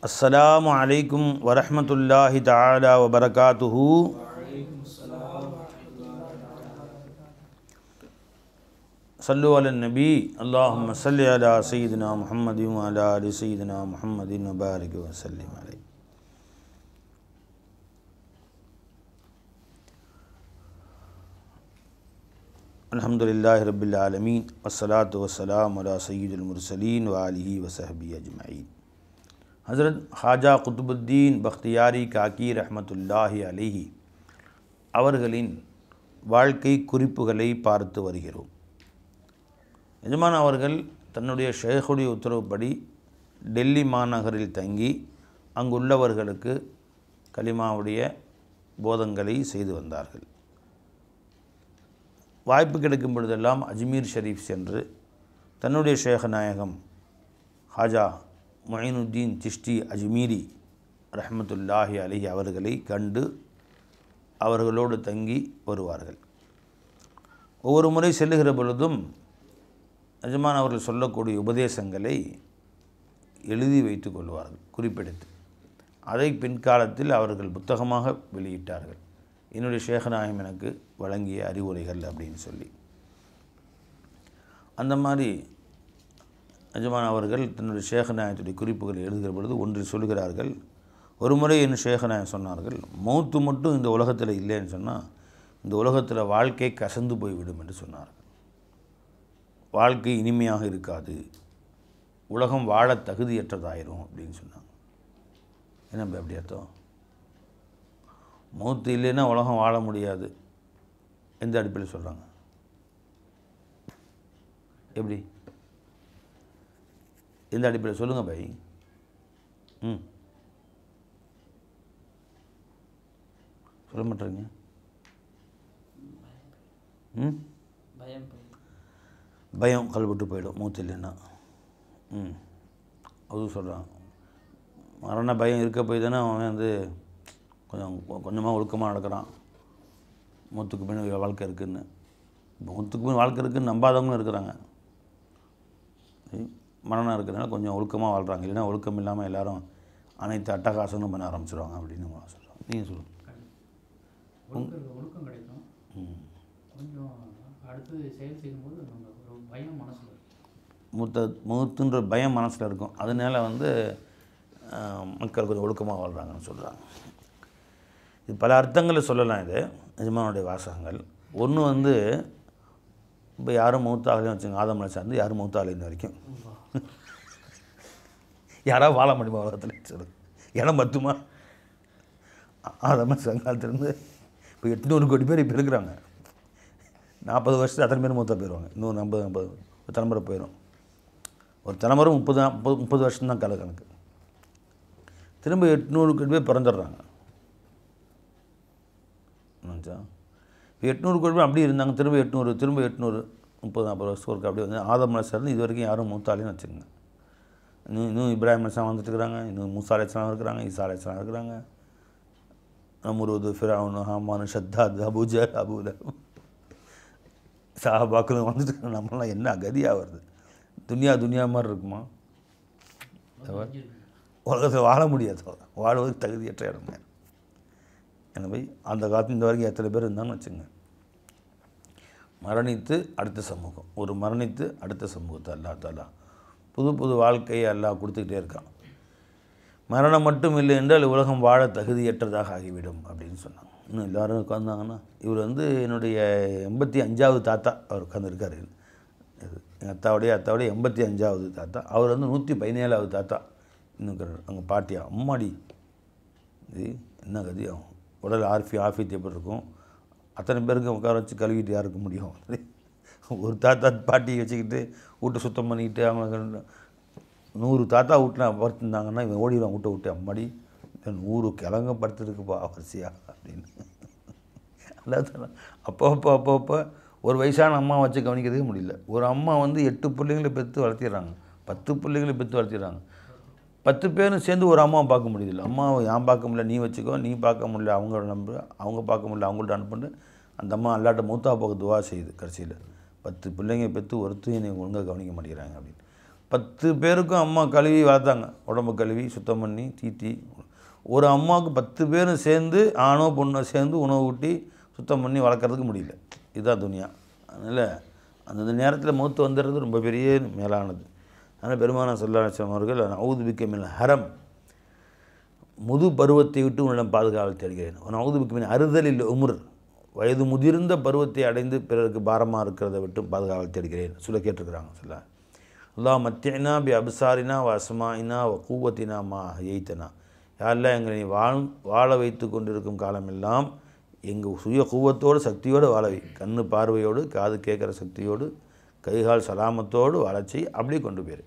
अस्सलामु अलैकुम वरहमतुल्लाहि तआला वबरकातुहू। सल्लु अलन नबी अल्लाहुम्मा सल्लि अला सय्यिदिना मुहम्मदिन व अला आलि सय्यिदिना मुहम्मदिन व बारिक व सल्लिम अलैहि। अल्हम्दुलिल्लाहि रब्बिल आलमीन वस्सलातु वस्सलामु अला सय्यिदिल मुरसलीन व आलिहि व सहबिहि अजमईन। हज़रत ख्वाजा कुतुबुद्दीन बख्तियारी काकी रहमतुल्लाहि अलैहि அவர்களின் வாழ்க்கை குறிப்புகளை பார்த்து வருகிறோம். எஜமான் அவர்கள் தன்னுடைய ஷேகுடைய உத்தரவுப்படி டெல்லி மாநகரில் தங்கி அங்குள்ளவர்களுக்கு கலிமாவுடைய போதங்களை செய்து வந்தார்கள். வாய்ப்பு கிடைக்கும் பொழுதெல்லாம் அஜ்மீர் ஷரீஃப் சென்று தன்னுடைய ஷேக நாயகம் ஹாஜா முயினுத்தீன் சிஷ்டி அஜ்மீரி ரஹ்மத்துல்லாஹி அலைஹி அவர்களை கண்டு அவர்களோடு தங்கி வருவார்கள். ஒவ்வொரு முறை செல்லுகிற பொழுதும் எஜமான் அவர்கள் சொல்லக்கூடிய உபதேசங்களை எழுதி வைத்து கொள்வார்கள் குறிப்பெடுத்து. அதை பின்காலத்தில் அவர்கள் புத்தகமாக வெளியிட்டார்கள். என்னுடைய ஷேகநாயகம் எனக்கு வழங்கிய அறிவுரைகள் அப்படின்னு சொல்லி. அந்த மாதிரி எஜமான் அவர்கள் தன்னுடைய ஷேகநாயகத்துடைய குறிப்புகளை எழுதுகிற பொழுது ஒன்று சொல்கிறார்கள். ஒரு முறை என் ஷேகநாயகம் சொன்னார்கள், மௌத்து மட்டும் இந்த உலகத்தில் இல்லைன்னு சொன்னால் இந்த உலகத்தில் வாழ்க்கை கசந்து போய்விடும் என்று சொன்னார்கள். வாழ்க்கை இனிமையாக இருக்காது, உலகம் வாழ தகுதியற்றதாயிரும் அப்படின்னு சொன்னாங்க. என்ன அப்படி அர்த்தம்? மௌத்து இல்லைன்னா உலகம் வாழ முடியாது. எந்த அடிப்படையில் சொல்கிறாங்க? எப்படி? எந்த அடிப்படையில் சொல்லுங்கள் பை? சொல்ல மாட்டேங்க. பயம் கல்விட்டு போயிடும் மூத்து இல்லைன்னா. அது சொல்கிறான். மரண பயம் இருக்க போய் தானே அவன் வந்து கொஞ்சமாக ஒழுக்கமாக நடக்கிறான். மூத்துக்கு பின் வாழ்க்கை இருக்குதுன்னு. மூத்துக்கு பின் வாழ்க்கை இருக்குதுன்னு நம்பாதவங்களும் இருக்கிறாங்க. மரணம் இருக்கிறதுனால கொஞ்சம் ஒழுக்கமாக வாழ்கிறாங்க. இல்லைன்னா ஒழுக்கம் இல்லாமல் எல்லோரும் அனைத்து அட்டகாசமும் பண்ண ஆரம்பிச்சிடுவாங்க அப்படின்னு சொல்கிறோம். நீங்கள் சொல்லுங்கள். ஒழுக்கம் கிடைக்கும். கொஞ்சம் அடுத்து செயல் செய்யும்போது ஒரு பயம் மனசில் மூத்துன்ற பயம் மனசில் இருக்கும். அதனால வந்து மக்கள் கொஞ்சம் ஒழுக்கமாக வாழ்கிறாங்கன்னு சொல்கிறாங்க. இது பல அர்த்தங்களில் சொல்லலாம். இது எஜமானுடைய வாசகங்கள். ஒன்று வந்து இப்போ யாரும் மௌத்தாகலையும் வச்சுங்க, ஆதமலை சார்ந்து யாரும் மௌத்தாகலைன்னு வரைக்கும் யாராவது வாழ முடியுமா உலகத்தில் சொல்லு? இடம் பத்துமா? ஆதம சங்காலத்திலேருந்து இப்போ 800 கோடி பேர் இப்போ இருக்கிறாங்க. 40 வருஷத்துக்கு அத்தனை பேர் மூத்தா போயிடுவாங்க. இன்னும் 50 தலைமுறை போயிடும். ஒரு தலைமுறை 30 வருஷம்தான் கணக்கு. திரும்ப 800 கோடி பேர் பிறந்துடுறாங்க. 800 கோடி பேர் அப்படி இருந்தாங்க. திரும்ப 800 30-40 வருஷம் ஒருக்கு அப்படி வந்து ஆதமலை சார்ந்து இது வரைக்கும் யாரும் மூத்தாலேன்னு வச்சுக்கோங்க. இன்னும் இப்ராஹிம் அலைஹிஸ்ஸலாம் வந்துட்டு இருக்கிறாங்க. இன்னும் மூசா அலைஹிஸ்ஸலாம் இருக்கிறாங்க. ஈசா அலைஹிஸ்ஸலாம் இருக்கிறாங்க. நம்ரூது, ஃபிரௌன், ஹாமான், ஷத்தாத், அபூஜஹல், அபூலஹப் சஹாபாக்களும் வந்துட்டு நம்மளாம் என்ன கதியாக வருது? துனியா மாதிரி இருக்குமா? உலகத்தில் வாழ முடியாது. வாழ்வதற்கு தகுதியற்ற இடமே. எனவே அந்த காலத்தில் இந்த வரைக்கும் எத்தனை பேர் இருந்தாங்கன்னு வச்சுங்க. மரணித்து அடுத்த சமூகம், ஒரு மரணித்து அடுத்த சமூகத்தை அல்லா தாலா புது வாழ்க்கையை எல்லாம் கொடுத்துக்கிட்டே இருக்கான். மரணம் மட்டும் இல்லை என்றால் உலகம் வாழ தகுதியற்றதாக ஆகிவிடும் அப்படின்னு சொன்னாங்க. இன்னும் எல்லோரும் உட்காந்தாங்கன்னா இவர் வந்து என்னுடைய 85வது தாத்தா அவர் உட்காந்துருக்காரு. எங்கள் அத்தாவுடைய 85வது தாத்தா. அவர் வந்து 117வது தாத்தா இன்னும் அங்கே பாட்டியா அம்மாடி. இது என்ன கதி ஆகும்? உடல் ஆஃபியத் எப்படி இருக்கும்? அத்தனை பேருக்கு உட்கார வச்சு கழுவிட்டு யாருக்கு முடியும்? ஒரு தாத்தா பாட்டியை வச்சுக்கிட்டு வீட்டை சுத்தம் பண்ணிக்கிட்டு அவங்க 100 தாத்தா வீட்டில் படுத்துருந்தாங்கன்னா இவன் ஓடிடுவான் வீட்டை விட்டு. அம்மாடி 100 கிழங்க படுத்துருக்குப்பா வரிசையா அப்படின்னு. அல்லாத அப்போ ஒரு வயசான அம்மா வச்சு கவனிக்கிறதுக்கே முடியல. ஒரு அம்மா வந்து 8 பிள்ளைங்களை பெற்று வளர்த்திடுறாங்க, 10 பிள்ளைங்களை பெற்று வளர்த்திடுறாங்க. 10 பேரும் சேர்ந்து ஒரு அம்மாவை பார்க்க முடியுதில்ல. அம்மாவை ஏன் பார்க்க முடியல, நீ வச்சுக்கோ, நீ பார்க்க முடியல அவங்களோட நம்புற, அவங்க பார்க்க முடியல அவங்கள்ட்ட அனுப்பிட்டு அந்த அம்மா அல்லாட்ட மூத்தா போக துவா செய்யுது. கடைசியில் 10 பிள்ளைங்க பெற்று ஒருத்தையும் என்னை ஒழுங்காக கவனிக்க மாட்டேங்கிறாங்க அப்படின்னு. 10 பேருக்கும் அம்மா கழுவி வளர்த்தாங்க, உடம்பு கழுவி சுத்தம் பண்ணி தீத்தி. ஒரு அம்மாவுக்கு 10 பேரும் சேர்ந்து ஆணோ பொண்ணோ சேர்ந்து உணவு ஊட்டி சுத்தம் பண்ணி வளர்க்குறதுக்கு முடியல. இதுதான் துனியா. அதனால் அந்தந்த நேரத்தில் மௌத்து வந்துடுறது ரொம்ப பெரிய மேலானது. அதனால் பெருமானார் ஸல்லல்லாஹு அலைஹி வஸல்லம் அவர்கள் அஊது பிக்க மினல் ஹரம், முது பருவத்தை விட்டு உன்னிடம் பாதுகாவல் தேடுகிறேன். அஊது பிக்க மின் அறுதலில் உமுர், வயது முதிர்ந்த பருவத்தை அடைந்து பிறருக்கு பாரமாக இருக்கிறத விட்டு பாதுகாவல் தேடுகிறேன் சொல்ல கேட்டிருக்கிறாங்க. சொல்ல அல்லாஹ் மத்தினா பி அப்சாரினா வ அஸ்மாயினா வ கூவத்தினா மா ஹைத்தனா, யாரெல்லாம் எங்களை நீ வாழ வைத்து கொண்டிருக்கும் காலமெல்லாம் எங்கள் சுய கூவத்தோடு சக்தியோடு வாழவை, கண்ணு பார்வையோடு காது கேட்குற சக்தியோடு கைகால் சலாமத்தோடு வாழச்சி, அப்படி கொண்டு போயிரு.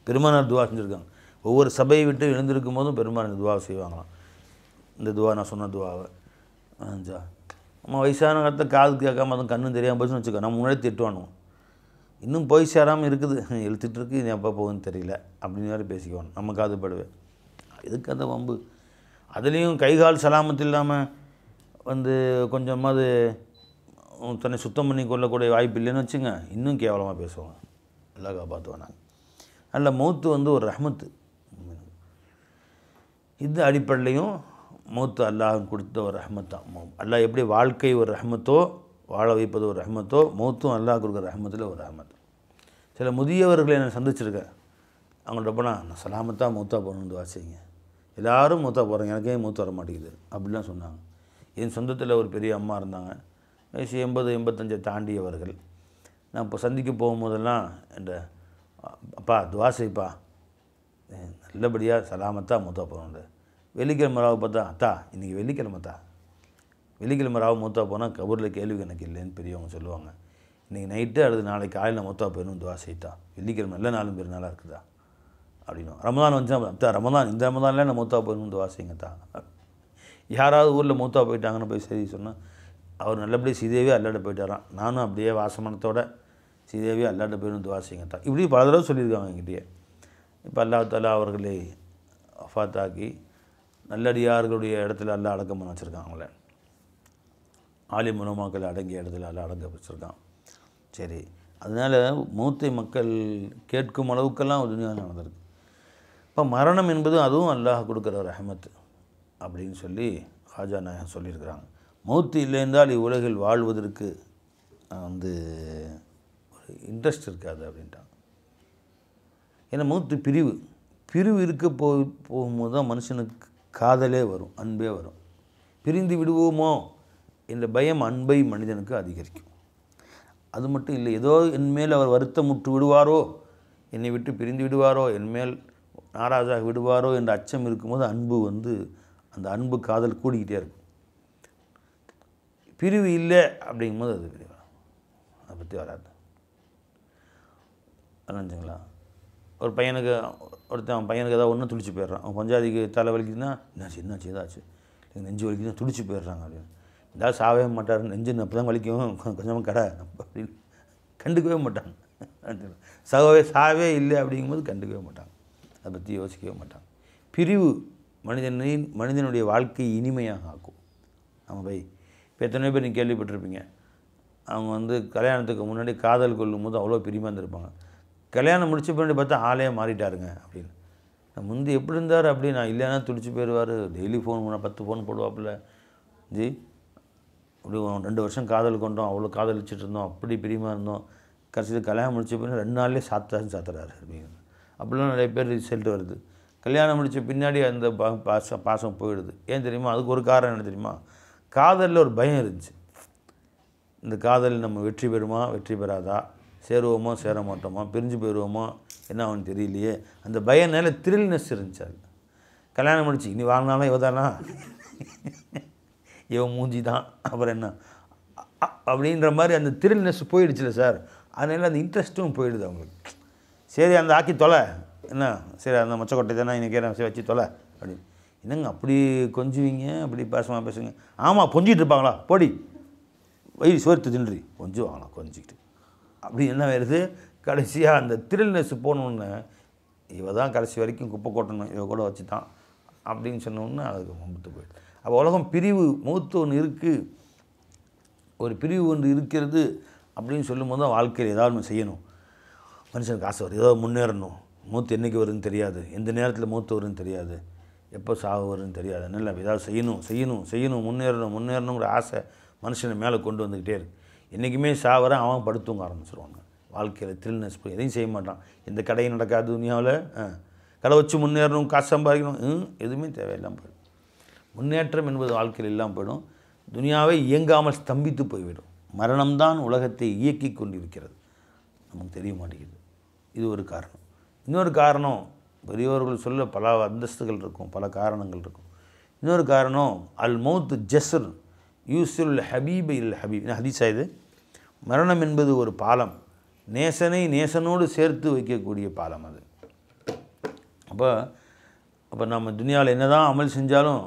பெருமானார் துவா செஞ்சுருக்காங்க. ஒவ்வொரு சபையை விட்டு எழுந்திருக்கும் போதும் பெருமானார் துவா செய்வாங்களாம். இந்த துவா நான் சொன்ன துவாவை நம்ம வயசான காலத்தில் காது கேட்காம அதுவும் கண்ணும் தெரியாமல் போச்சுன்னு வச்சுக்கோ, நம்ம முன்னாடி திட்டுவானுவோம். இன்னும் போய் சேராமல் இருக்குது, எழுத்துட்டு இருக்கு, இது எப்போ போகுதுன்னு தெரியல அப்படின்னு வேறு பேசிக்குவான். நம்ம காது படுவேன். இதுக்கு அந்த வம்பு. அதுலேயும் கைகால் சலாமத்து இல்லாமல் கொஞ்சமாவது தன்னை சுத்தம் பண்ணி கொள்ளக்கூடிய வாய்ப்பு இல்லைன்னு வச்சுங்க, இன்னும் கேவலமாக பேசுவாங்க. நல்லா காப்பாற்றுவாங்க. நல்ல மௌத்து ஒரு ரஹ்மத்து. இந்த அடிப்படையிலையும் மௌத்து அல்லாஹ் கொடுத்த ஒரு ரஹ்மத் தான். அல்லாஹ் எப்படி வாழ்க்கை ஒரு ரஹ்மத்தோ, வாழ வைப்பது ஒரு ரஹ்மத்தோ, மௌத்தும் அல்லாஹ் கொடுக்குற ரஹ்மத்தில் ஒரு ரஹ்மத். சில முதியவர்களை நான் சந்திச்சிருக்கேன். அவங்கள்ட்ட போனால் நான் சலாமத்தாக மௌத்தா போகணுன்னு வாசிங்க, எல்லோரும் மௌத்தா போகிறாங்க, எனக்கே மௌத்து வர மாட்டேங்குது அப்படிலாம் சொன்னாங்க. என் சொந்தத்தில் ஒரு பெரிய அம்மா இருந்தாங்க, வயசு 80-85 தாண்டியவர்கள். நான் இப்போ சந்திக்க போகும்போதெல்லாம் என்ற அப்பா துவா செய்ப்பா, நல்லபடியாக சலாமத்தாக மூத்தா போகணும். வெள்ளிக்கிழமை ராவு பார்த்தா, அத்தா இன்றைக்கி வெள்ளிக்கிழமைத்தா, வெள்ளிக்கிழமை ராவு மூத்தா போனால் கபூரில் கேள்வி கணக்கு இல்லைன்னு பெரியவங்க சொல்லுவாங்க. இன்றைக்கி நைட்டு அல்லது நாளைக்கு காலையில் மூத்தா போயிடணும், துவா செய்தா, வெள்ளிக்கிழமை நல்ல நாளும் பெரிய நாளாக இருக்குதா அப்படின்னா. ரமதான் வந்துச்சா, அத்தா ரமதான் இந்த ரமதானில் நான் மூத்தா போயிடணும், துவா செய்யுங்கத்தா. யாராவது ஊரில் மூத்தா போயிட்டாங்கன்னு போய் செய்தி சொன்னால், அவர் நல்லபடியாக சீதேவி அல்லாட்ட போயிட்டாரான், நானும் அப்படியே வாசமனத்தோட சீதேவி அல்லாட்ட போயிடணும், துவா செய்யுங்கத்தா. இப்படி பல தடவை சொல்லியிருக்காங்க என்கிட்டயே. இப்போ அல்லாஹ் தஆலா அவர்களை வஃபாத்தாக்கி நல்லடியார்களுடைய இடத்துல எல்லாம் அடக்கம் பண்ண வச்சுருக்காங்களே, ஆலிம் உலமாக்கள் அடங்கிய இடத்துல எல்லாம் அடங்க வச்சுருக்கான். சரி, அதனால் மூத்தை மக்கள் கேட்கும் அளவுக்கெல்லாம் ஒரு துனியா நடந்திருக்கு. இப்போ மரணம் என்பது அதுவும் அல்லாஹ் கொடுக்குற ரஹமத் அப்படின்னு சொல்லி ஹாஜா நாயகம் சொல்லியிருக்கிறாங்க. மௌத்து இல்லை என்றால் இவ்வுலகில் வாழ்வதற்கு ஒரு இன்ட்ரெஸ்ட் இருக்காது அப்படின்ட்டாங்க. ஏன்னா மௌத்து பிரிவு இருக்க போகும்போது தான் மனுஷனுக்கு காதலே வரும், அன்பே வரும். பிரிந்து விடுவோமோ என்ற பயம் அன்பை மனிதனுக்கு அதிகரிக்கும். அது மட்டும் இல்லை, ஏதோ என்மேல் அவர் வருத்தமுற்று விடுவாரோ, என்னை விட்டு பிரிந்து விடுவாரோ, என்மேல் நாராஜாக விடுவாரோ என்ற அச்சம் இருக்கும்போது அன்பு அந்த அன்பு காதல் கூடிக்கிட்டே இருக்கும். பிரிவு இல்லை அப்படிங்கும்போது அது பிரிவு, அதை பற்றி வராது. நினச்சிங்களா, ஒரு பையனுக்கு அவன் பையனுக்கு ஏதாவது ஒன்று துடிச்சு போயிடுறான், அவன் பஞ்சாதிக்கு தலை வலிக்குதுன்னா என்னாச்சு ஏதாச்சு நெஞ்சு வலிக்குதுன்னா துடிச்சு போயிடுறாங்க அப்படின்னு. ஏதாவது சாவே மாட்டார், நெஞ்சு அப்போ தான் வலிக்கும், கொஞ்சமாக கடை அப்படின்னு கண்டுக்கவே மாட்டாங்க. சாவே இல்லை அப்படிங்கும்போது கண்டுக்கவே மாட்டாங்க, அதை பற்றி யோசிக்கவே மாட்டாங்க. பிரிவு மனிதனுடைய வாழ்க்கையை இனிமையாக ஆக்கும். நம்ம இப்போ எத்தனை பேர் நீங்கள் கேள்விப்பட்டிருப்பீங்க, அவங்க கல்யாணத்துக்கு முன்னாடி காதல் கொள்ளும் போது அவ்வளோ பிரியமாக இருந்திருப்பாங்க. கல்யாணம் முடிச்ச பின்னாடி பார்த்தா ஆளே மாறிட்டாருங்க அப்படின்னு. முந்தி எப்படி இருந்தார் அப்படி, நான் இல்லைன்னா துடிச்சு போயிடுவார், டெய்லி ஃபோன் பண்ண 10 ஃபோன் போடுவாப்பில் ஜி, அப்படி 2 வருஷம் காதல் கொண்டோம், அவ்வளோ காதலிச்சுட்டு இருந்தோம், அப்படி பிரியமாக இருந்தோம், கடைசியில் கல்யாணம் முடிச்ச பின்னாடி 2 நாள்லேயே சாத்துறாரு அப்படின்னு. அப்படிலாம் நிறைய பேர் ரிசல்ட் வருது. கல்யாணம் முடித்த பின்னாடி அந்த பாசம் போயிடுது. ஏன் தெரியுமா? அதுக்கு ஒரு காரணம் என்ன தெரியுமா? காதலில் ஒரு பயம் இருந்துச்சு. இந்த காதல் நம்ம வெற்றி பெறுமா வெற்றி பெறாதா, சேருவோமோ சேர மாட்டோமா, பிரிஞ்சு போயிடுவோமோ என்ன அவனுக்கு தெரியலையே, அந்த பயனால த்ரில்னஸ் இருந்துச்சு. அது கல்யாணம் முடிச்சு இனி வாங்கினாலும் இவதானா, இவன் மூஞ்சி தான், அப்புறம் என்ன அப்படின்ற மாதிரி அந்த த்ரில்னஸ் போயிடுச்சுல சார். அதனால அந்த இன்ட்ரெஸ்ட்டும் போயிடுது அவங்களுக்கு. சரி அந்த ஆக்கி தொலை என்ன, சரி அந்த மொச்சக்கொட்டை தானே இன்றைக்கி சரி வச்சு தொலை அப்படின்னு. என்னங்க அப்படி கொஞ்சுவீங்க, அப்படி பேசமா பேசுவீங்க? ஆமாம் கொஞ்சிட்டு இருப்பாங்களா, போடி வயிறு சோர்த்து தின்றி கொஞ்சுவாங்களாம், கொஞ்சிக்கிட்டு அப்படி என்ன வருது. கடைசியாக அந்த த்ரில்னஸ் போனோன்னு இவ தான் கடைசி வரைக்கும் குப்பை கொட்டணும், இவ கூட வச்சு தான் அப்படின்னு சொன்னோன்னு அதுக்கு மம்பத்து போயிடுது. அப்போ உலகம் பிரிவு, மூத்து ஒன்று இருக்குது, ஒரு பிரிவு ஒன்று இருக்கிறது அப்படின்னு சொல்லும்போது தான் வாழ்க்கையில் ஏதாவது ஒன்று செய்யணும். மனுஷனுக்கு ஆசை வரும், ஏதோ முன்னேறணும், மூத்து என்றைக்கு வருதுன்னு தெரியாது, எந்த நேரத்தில் மூத்து வருதுன்னு தெரியாது, எப்போ சாவு வருதுன்னு தெரியாது, அதனால் ஏதாவது செய்யணும் செய்யணும் செய்யணும், முன்னேறணுங்கிற ஆசை மனுஷனை மேலே கொண்டு வந்துக்கிட்டே இருக்கு. என்றைக்குமே சாவர அவன் படுத்துங்க ஆரம்பிச்சிருவாங்க. வாழ்க்கையில் த்ரில்னஸ் போய் எதையும் செய்ய மாட்டான். எந்த கடையும் நடக்காது துனியாவில். கடை வச்சு முன்னேறணும், காசு சம்பாதிக்கணும், எதுவுமே தேவையில்லாமல் போயிடும். முன்னேற்றம் என்பது வாழ்க்கையில் இல்லாமல் போயிடும். துனியாவை இயங்காமல் ஸ்தம்பித்து போய்விடும். மரணம்தான் உலகத்தை இயக்கி கொண்டிருக்கிறது, நமக்கு தெரிய மாட்டேங்குது. இது ஒரு காரணம். இன்னொரு காரணம், பெரியவர்கள் சொல்ல பல அந்தஸ்துகள் இருக்கும், பல காரணங்கள் இருக்கும். இன்னொரு காரணம், அல் மௌத் ஜஸ்ர் யூசுல் ஹபீப் இல் ஹபீப். ஹதீஸா இது? மரணம் என்பது ஒரு பாலம், நேசனை நேசனோடு சேர்த்து வைக்கக்கூடிய பாலம் அது. அப்போ நம்ம துனியாவில் என்ன தான் அமல் செஞ்சாலும்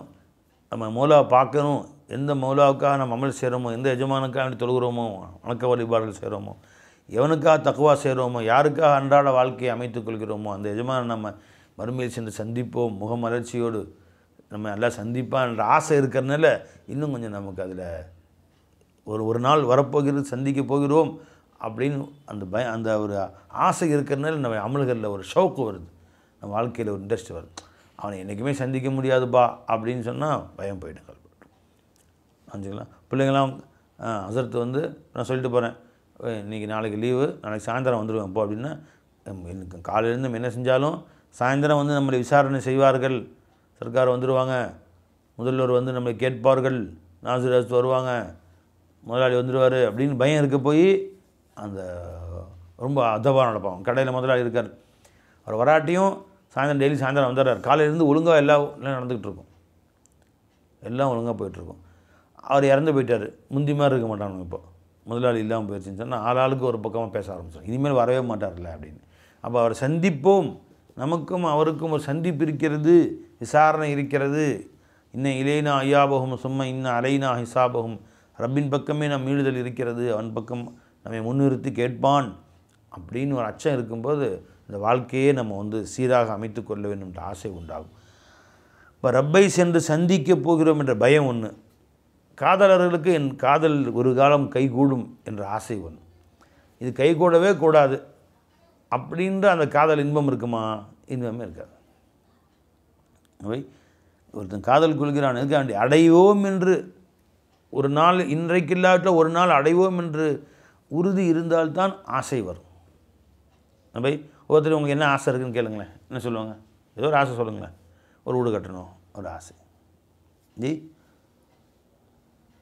நம்ம மௌலாவை பார்க்கணும். எந்த மௌலாவுக்காக நம்ம அமல் செய்கிறோமோ, எந்த எஜமானுக்காக வேண்டி தொழுகிறோமோ, வணக்க வழிபாடுகள் செய்கிறோமோ, எவனுக்காக தக்குவா செய்கிறோமோ, யாருக்காக அன்றாட வாழ்க்கையை அமைத்துக் கொள்கிறோமோ, அந்த எஜமான நம்ம மறுமையில் சென்று சந்திப்போம், முகமலர்ச்சியோடு நம்ம எல்லாம் சந்திப்பான்ற ஆசை இருக்கிறதுனால இன்னும் கொஞ்சம் நமக்கு அதில் ஒரு நாள் வரப்போகிறது, சந்திக்க போகிறோம் அப்படின்னு அந்த ஒரு ஆசை இருக்கிறதுனால நம்ம அமல்களில் ஒரு ஷவுக்கு வருது, நம்ம வாழ்க்கையில் ஒரு இன்ட்ரெஸ்ட் வருது. அவனை என்றைக்குமே சந்திக்க முடியாதுப்பா அப்படின்னு சொன்னால் பயம் போயிட்டு ஆச்சுங்களா. பிள்ளைங்களாம் அசரத்து வந்து நான் சொல்லிட்டு போகிறேன், இன்றைக்கி நாளைக்கு லீவு, நாளைக்கு சாயந்தரம் வந்துடுவேன் இப்போ அப்படின்னா, எனக்கு காலையிலேருந்து நம்ம என்ன செஞ்சாலும் சாயந்தரம் வந்து நம்மளை விசாரணை செய்வார்கள், சர்க்கார் வந்துடுவாங்க, முதல்வர் வந்து நம்மளை கேட்பார்கள், நாசிர் வருவாங்க, முதலாளி வந்துடுவார் அப்படின்னு பயம் இருக்க போய் அந்த ரொம்ப அதவாக நடப்பாங்க. கடையில் முதலாளி இருக்கார், அவர் வராட்டியும் சாயந்தரம் டெய்லி சாயந்தரம் வந்துடுறார், காலையிலேருந்து ஒழுங்காக எல்லாம் நடந்துக்கிட்டு இருக்கும், எல்லாம் ஒழுங்காக போயிட்டுருக்கும். அவர் இறந்து போயிட்டார், முந்தி மாதிரி இருக்க மாட்டானுங்க. இப்போ முதலாளி இல்லாமல் போயிடுச்சுன்னு சொன்னால் ஆளுக்கு ஒரு பக்கமாக பேச ஆரம்பிச்சோம், இனிமேல் வரவே மாட்டார்ல அப்படின்னு. அப்போ அவர் சந்திப்போம், நமக்கும் அவருக்கும் ஒரு சந்திப்பு இருக்கிறது, விசாரணை இருக்கிறது. இன்னும் இலேனா ஐயாபகம் சும்மா இன்னும் அலைனா ஹிசாபகம், ரப்பின் பக்கமே நம் மீளுதல் இருக்கிறது, அவன் பக்கம் நம்மை முன்னிறுத்தி கேட்பான் அப்படின்னு ஒரு அச்சம் இருக்கும்போது இந்த வாழ்க்கையே நம்ம வந்து சீராக அமைத்து கொள்ள வேண்டும் என்ற ஆசை உண்டாகும். இப்போ ரப்பை சென்று சந்திக்க போகிறோம் என்ற பயம் ஒன்று, காதலர்களுக்கு என் காதல் ஒரு காலம் கைகூடும் என்ற ஆசை ஒன்று. இது கைகூடவே கூடாது அப்படின்ற அந்த காதல் இன்பம் இருக்குமா? இன்பமே இருக்காது. அவை ஒருத்தன் காதல் கொள்கிறான் எதுக்காண்டி? அடைவோம் என்று ஒரு நாள், இன்றைக்கு இல்லாவிட்ட ஒரு நாள் அடைவோம் என்று உறுதி இருந்தால்தான் ஆசை வரும். அவை ஒருத்தர் உங்களுக்கு என்ன ஆசை இருக்குதுன்னு கேளுங்களேன், என்ன சொல்லுவாங்க? ஏதோ ஒரு ஆசை சொல்லுங்களேன். ஒரு வீடு கட்டணும் ஒரு ஆசை,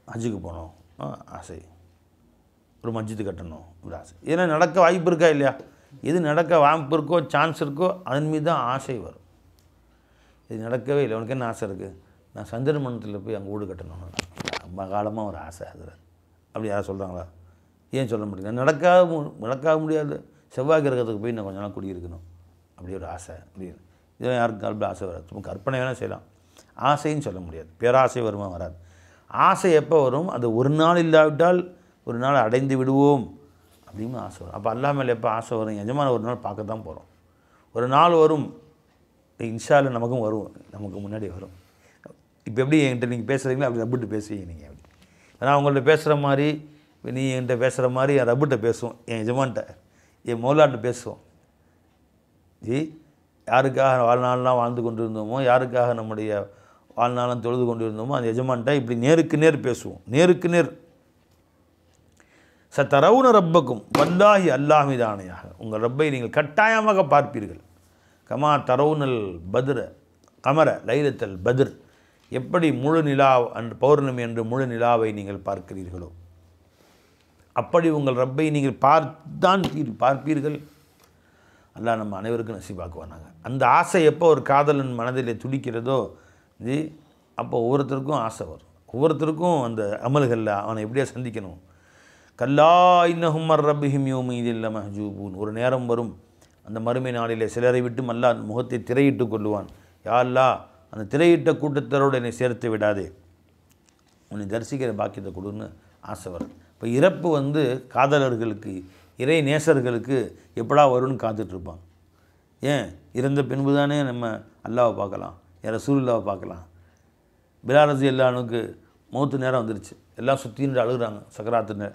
ஹஜ்ஜுக்கு போகணும் ஆசை, ஒரு மஸ்ஜிது கட்டணும் ஒரு ஆசை. இதெல்லாம் நடக்க வாய்ப்பு இருக்கா இல்லையா? எது நடக்க வாய்ப்பு இருக்கோ, சான்ஸ் இருக்கோ, அதன் மீது தான் ஆசை வரும். இது நடக்கவே இல்லை, உனக்கு என்ன ஆசை இருக்குது? நான் சந்திர மண்டலத்தில் போய் அங்கே வீடு கட்டணும், ரொம்ப காலமாக ஒரு ஆசை. அதில் அப்படி யாரும் சொல்கிறாங்களா? ஏன் சொல்ல முடியல? நடக்காக முடியாது. செவ்வாய் கிரகத்துக்கு போய் நான் கொஞ்ச நாள் குடியிருக்கணும், அப்படி ஒரு ஆசை அப்படின்னு. இதெல்லாம் யாருக்கு கல்வியில் ஆசை வராது, சும்மா கற்பனை வேணால் செய்யலாம். ஆசைன்னு சொல்ல முடியாது. பேராசை வருமா? வராது. ஆசை எப்போ வரும்? அது ஒரு நாள் இல்லாவிட்டால் ஒரு நாள் அடைந்து விடுவோம் அப்படின்னு ஆசை வரும். அப்போ அல்லா மேலே எப்போ ஆசை வரும்? எஜமான ஒரு நாள் பார்க்க தான் போகிறோம். ஒரு நாள் வரும், இன்ஷால்ல நமக்கும் வரும், நமக்கு முன்னாடி வரும். இப்போ எப்படி என்கிட்ட நீங்கள் பேசுகிறீங்களோ அப்படி ரப்பிட்டு பேசுவீங்க நீங்கள். அப்படி நான் அவங்கள்ட்ட பேசுகிற மாதிரி, நீ என்கிட்ட பேசுகிற மாதிரி என் ரப்பிட்ட பேசுவோம், என் எஜமான்ட்ட, என் மௌலாட்ட பேசுவோம். யாருக்காக வாழ்நாள்லாம் வாழ்ந்து கொண்டு இருந்தோமோ, யாருக்காக நம்முடைய வாழ்நாளும் தொழுது கொண்டு இருந்தோமோ, அந்த எஜமான்ட்ட இப்படி நேருக்கு நேர் பேசுவோம். நேருக்கு நேர். சத்தரவுன ரப்பக்கும், வல்லாஹி அல்லாஹ் மீது ஆணையாக உங்கள் ரப்பை நீங்கள் கட்டாயமாக பார்ப்பீர்கள். கமா தரவுனல் பத்ர கமர லைலத்தல் பத்ர், எப்படி முழு நிலா அன்று பௌர்ணமி என்று முழு நிலாவை நீங்கள் பார்க்கிறீர்களோ அப்படி உங்கள் ரப்பை நீங்கள் பார்த்தான் பார்ப்பீர்கள். அல்லாஹ் நம்ம அனைவருக்கும் நசீபாக்குவானாங்க. அந்த ஆசை எப்போ ஒரு காதலன் மனதிலே துடிக்கிறதோ அப்போ ஒவ்வொருத்தருக்கும் ஆசை வரும். ஒவ்வொருத்தருக்கும் அந்த அமல்களில் அவனை எப்படியா சந்திக்கணும். கல்லா இன்னஹும் ரப்பிஹிம் யௌமஇதில் லமஹ்ஜூபூன், ஒரு நேரம் வரும் அந்த மறுமை நாளிலே சிலரை விட்டு அல்லாஹ் அந்த முகத்தை திரையிட்டு கொள்ளுவான். யா அல்லாஹ், அந்த திரையிட்ட கூட்டத்தரோடு என்னை சேர்த்து விடாதே, உன்னை தரிசிக்கிற பாக்கியத்தை கொடுன்னு ஆசை வரும். இப்போ இறப்பு வந்து காதலர்களுக்கு, இறை நேசர்களுக்கு எப்படா வரும்னு காத்துட்ருப்பான். ஏன்? இறந்த பின்பு தானே நம்ம அல்லாவை பார்க்கலாம், ரசூலுல்லாவை பார்க்கலாம். பிலால் ரலியல்லாஹு அன்ஹுக்கு மௌத்து நேரம் வந்துருச்சு, எல்லாம் சுற்றின்னு அழுகுறாங்க. சக்கராத்து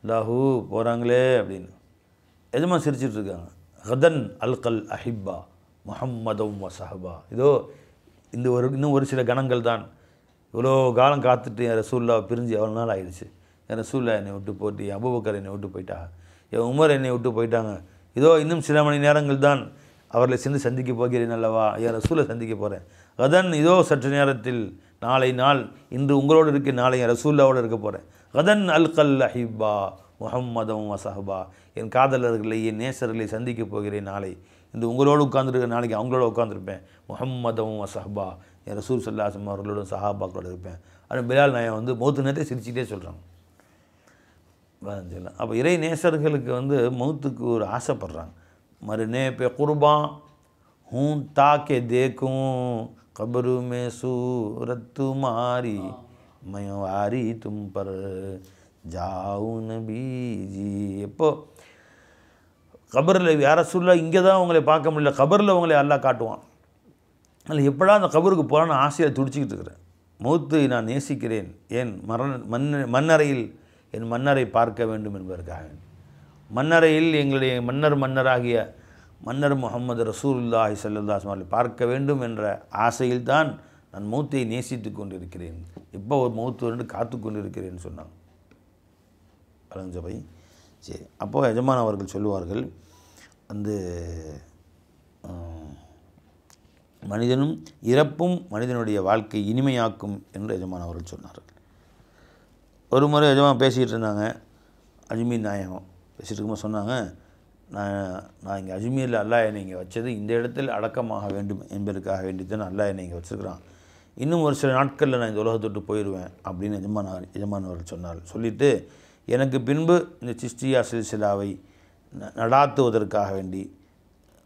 லாஹூ போகிறாங்களே அப்படின்னு. எஜமா சிரிச்சிட்டு இருக்காங்க. கதன் அல்கல் அஹிப்பா முஹம்மதும் வசஹபா. இதோ இன்னும் ஒரு சில கணங்கள் தான். இவ்வளோ காலம் காத்துட்டு என் ரசூல்லா பிரிஞ்சு எவ்வளோ நாள் ஆயிடுச்சு. என் ரசூல்லா என்னை விட்டு போட்டு, என் அபூபக்கர் என்னை விட்டு போயிட்டாங்க, என் உமர் என்னை விட்டு போயிட்டாங்க. இதோ இன்னும் சில மணி நேரங்கள் தான் அவர்களை சென்று சந்திக்க போகிறேன் அல்லவா, என் ரசூலை சந்திக்க போகிறேன். கதன் இதோ சற்று நேரத்தில், நாளை நாள், இன்று உங்களோடு இருக்க, நாளை என் ரசூல்லாவோடு இருக்க போகிறேன். கதன் அல்கல் அஹிப்பா முஹம்மதும் வசஹபா. என் காதலர்களை, என் நேசர்களை சந்திக்க போகிறேன் நாளை. இன்று உங்களோடு உட்காந்துருக்க, நாளைக்கு அவங்களோட உட்காந்துருப்பேன். முஹம்மதும் வசஹபா, என் ரசூல் ஸல்லல்லாஹு அலைஹி வஸல்லம் அவர்களோட சஹாபாக்களோடு இருப்பேன். அது பிலால் நாயகம் வந்து மௌத்து நேரத்தை சிரிச்சுட்டே சொல்கிறாங்க. அப்போ இறை நேசர்களுக்கு வந்து மௌத்துக்கு ஒரு ஆசைப்படுறாங்க. மறுநே பே குர்பா ஹூ தாக்கே தேக்கும் கபரு மே சூரத்து மாரி மயவாரி தும் பர் ஜாவு நபீஜி. எப்போ கபரில் யார சொல்ல இங்கே தான் உங்களை பார்க்க முடியல, கபரில் உங்களை அல்லாஹ் காட்டுவான். அதில் எப்படா அந்த கபருக்கு போகிறான்னு ஆசையை துடிச்சிக்கிட்டு இருக்கிறேன். மௌத்தை நான் நேசிக்கிறேன். ஏன் மன்னரையில் என் மன்னரை பார்க்க வேண்டும் என்பதற்காக. மன்னரையில் எங்களுடைய மன்னராகிய மன்னர் முஹம்மது ரசூலுல்லாஹி ஸல்லல்லாஹு அலைஹி வஸல்லம் பார்க்க வேண்டும் என்ற ஆசையில் தான் நான் மௌத்தை நேசித்து கொண்டிருக்கிறேன். இப்போ ஒரு மௌத்து வந்து காத்து கொண்டிருக்கிறேன்னு சொன்னாங்க அலஞ்சபை. சரி, அப்போது எஜமான் அவர்கள் சொல்லுவார்கள், வந்து மனிதனும் இறப்பும் மனிதனுடைய வாழ்க்கை இனிமையாக்கும் என்று எஜமான் அவர்கள் சொன்னார்கள். ஒரு முறை எஜமான் பேசிகிட்டு இருந்தாங்க, அஜ்மீர் நாயகம் பேசிகிட்டு இருக்கும்போது சொன்னாங்க, நான் இங்கே அஜ்மீரில் அல்லாஹ் என்னை இங்கே வச்சது இந்த இடத்தில் அடக்கமாக வேண்டும் என்பதற்காக வேண்டித்தான் அல்லாஹ் என்னை இங்கே வச்சுருக்கிறான். இன்னும் ஒரு சில நாட்களில் நான் இந்த உலகத்தொட்டு போயிடுவேன் அப்படின்னு எஜமான் அவர்கள் சொன்னார். சொல்லிவிட்டு, எனக்கு பின்பு இந்த சிஸ்தியா சில்சிலாவை நடாத்துவதற்காக வேண்டி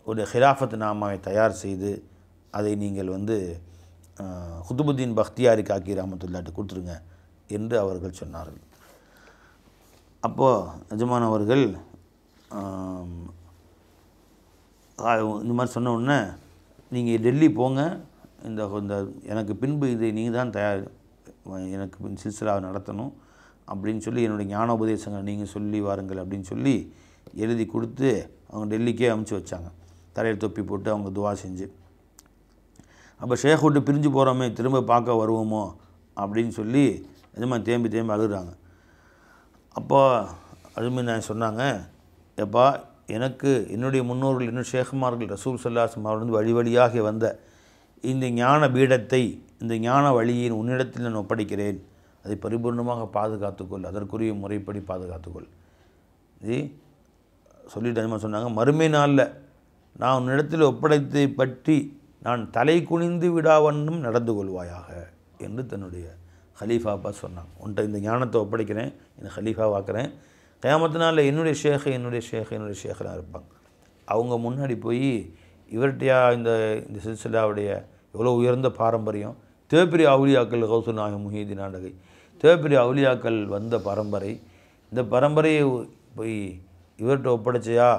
ஒரு ஹிலாஃபத் நாமாவை தயார் செய்து அதை நீங்கள் வந்து குதுபுத்தீன் பக்தியாரி காக்கி ரஹ்மத்துல்லாஹி கொடுத்துருங்க என்று அவர்கள் சொன்னார்கள். அப்போது எஜமான் அவர்கள் இந்த மாதிரி சொன்ன உடனே, நீங்கள் டெல்லி போங்க, இந்த எனக்கு பின்பு இதை நீங்கள் தான் எனக்கு பின் சில்சிலாவை நடத்தணும் அப்படின்னு சொல்லி என்னுடைய ஞானோபதேசங்களை நீங்கள் சொல்லி வாருங்கள் அப்படின்னு சொல்லி எழுதி கொடுத்து அவங்க டெல்லிக்கே அமுச்சு வச்சாங்க. தலையில் தொப்பி போட்டு அவங்க துவா செஞ்சு. அப்போ ஷேக் விட்டு பிரிஞ்சு போகிறோமே, திரும்ப பார்க்க வருவோமோ அப்படின்னு சொல்லி எஜமான் தேம்பி அழுகுறாங்க. அப்போ அஜ்மீர் நாயகம் சொன்னாங்க, எப்பா எனக்கு என்னுடைய முன்னோர்கள், இன்னும் ஷேகுமார்கள் ரசூல் ஸல்லல்லாஹு அலைஹி வஸல்லம் அவர்கள் வழி வழியாக வந்த இந்த ஞான பீடத்தை, இந்த ஞான வழியை உன்னிடத்தில் நான் ஒப்படைக்கிறேன். அதை பரிபூர்ணமாக பாதுகாத்துக்கொள், அதற்குரிய முறைப்படி பாதுகாத்துக்கொள். இது சொல்லிட்டு அஜ்மீர் சொன்னாங்க, மறுமை நாளில் நான் உன்னிடத்தில் ஒப்படைத்தை பற்றி நான் தலை குனிந்து விடாவண்ணம் நடந்து கொள்வாயாக என்று தன்னுடைய ஹலீஃபாப்பா சொன்னாங்க. உன்ட்ட இந்த ஞானத்தை ஒப்படைக்கிறேன், என்னை ஹலீஃபாவாக்குறேன். கியாமத்து நாளில் என்னுடைய ஷேഖெலாம் இருப்பாங்க. அவங்க முன்னாடி போய் இவர்கிட்டயா இந்த சில்சிலாவுடைய எவ்வளோ உயர்ந்த பாரம்பரியம், தேவப்பெரிய அவுலியாக்கள் கௌசு நாயகம் முஹீதீன் நாடகை, தேவப்பெரிய அவுலியாக்கள் வந்த பரம்பரை, இந்த பரம்பரையை போய் இவர்கிட்ட ஒப்படைச்சையா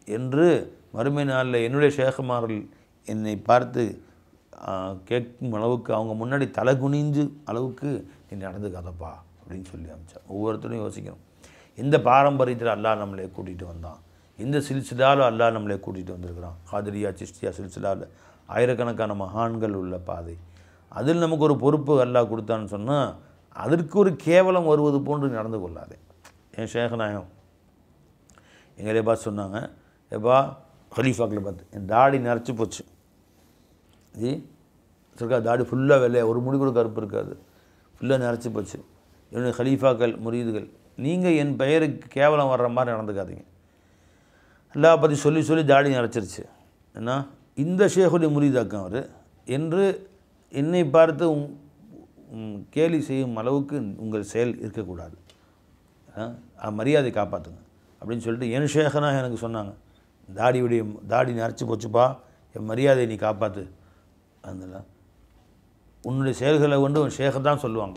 என்று மறுமை நாளில் என்னுடைய ஷேகுமார்கள் என்னை பார்த்து கேட்கும் அளவுக்கு, அவங்க முன்னாடி தலை குனிஞ்சு அளவுக்கு நீ நடந்துக்காதப்பா அப்படின்னு சொல்லி அனுப்பிச்சா. ஒவ்வொருத்தரும் யோசிக்கணும், எந்த பாரம்பரியத்தில் அல்லாஹ் நம்மளை கூட்டிகிட்டு வந்தான், எந்த சில்சிலாவில் அல்லாஹ் நம்மளை கூட்டிகிட்டு வந்திருக்கிறான். காதிரியா சிஸ்தியா சில்சிலாவில் ஆயிரக்கணக்கான மகான்கள் உள்ள பாதை, அதில் நமக்கு ஒரு பொறுப்பு அல்லாஹ் கொடுத்தான்னு சொன்னால் அதற்கு ஒரு கேவலம் வருவது போன்று நடந்து கொள்ளாதே. என் ஷேக் நாயகம் எங்களே பார்த்து சொன்னாங்க, எப்பா ஹலீஃபாக்களை பார்த்து, என் தாடி நரைச்சி போச்சு, ஜி இருக்கா, தாடி ஃபுல்லாக வெள்ளையா, ஒரு முடி கூட கருப்பு இருக்காது, ஃபுல்லாக நரைச்சி போச்சு. என்னுடைய ஹலீஃபாக்கள் முரீதுகள், நீங்கள் என் பெயருக்கு கேவலம் வர்ற மாதிரி நடந்துக்காதீங்க. அல்லாஹ் பற்றி சொல்லி தாடி நரைச்சிருச்சு, ஏன்னா இந்த ஷேகுடைய முரீதாக்கம் அவர் என்று என்னை பார்த்து கேலி செய்யும் அளவுக்கு உங்கள் செயல் இருக்கக்கூடாது, மரியாதை காப்பாற்றுங்க அப்படின்னு சொல்லிட்டு என் ஷேகனா எனக்கு சொன்னாங்க, தாடி நரைச்சி போச்சுப்பா, என் மரியாதையை நீ காப்பாற்று. அதனால உன்னுடைய செயல்களை கொண்டு உன் ஷேகை தான் சொல்லுவாங்க,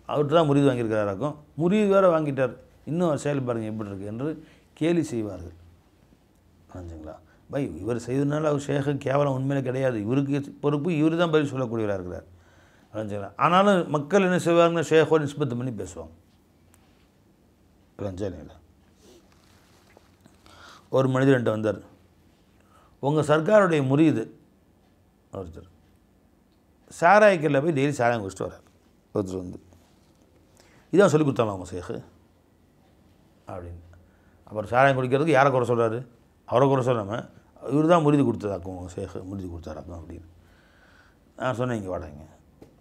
அவர்கிட்ட தான் முரீது வாங்கியிருக்கிறாராக்கும், முரீது வேறு வாங்கிட்டார், இன்னும் அவர் செயல் பாருங்கள் எப்படி இருக்குது என்று கேலி செய்வார்கள். புரிஞ்சுங்களா பை, இவர் செய்ததுனால அவர் ஷேக கேவலம் உண்மையிலே கிடையாது, இவருக்கு பொறுப்பு இவர் தான் பதில் சொல்லக்கூடியவராக இருக்கிறார். புரிஞ்சுங்களா. ஆனாலும் மக்கள் என்ன செய்வாங்க, ஷேகோடு நிஸ்பத்து பண்ணி பேசுவாங்க. புரிஞ்சுங்களா. ஒரு மனிதர் என்கிட்ட வந்தார். உங்கள் சர்க்காருடைய முரீது ஒருத்தர் சாராய்க்கல்ல போய் டெய்லி சாராயம் குடிச்சிட்டு வர்றார். ஒருத்தர் வந்து இதான் சொல்லி கொடுத்தாலும் அவங்க ஷேக்கு அப்படின்னு. அப்புறம் சாராயம் குடிக்கிறதுக்கு யாரை குறை சொல்கிறாரு? அவரை குறை சொல்லாமல் இவர் தான் முறிது கொடுத்ததாக்கும் உங்கள் ஷேக்கு முறிது கொடுத்தாராக்கும் அப்படின்னு. நான் சொன்னேன், இங்கே வாடாங்க,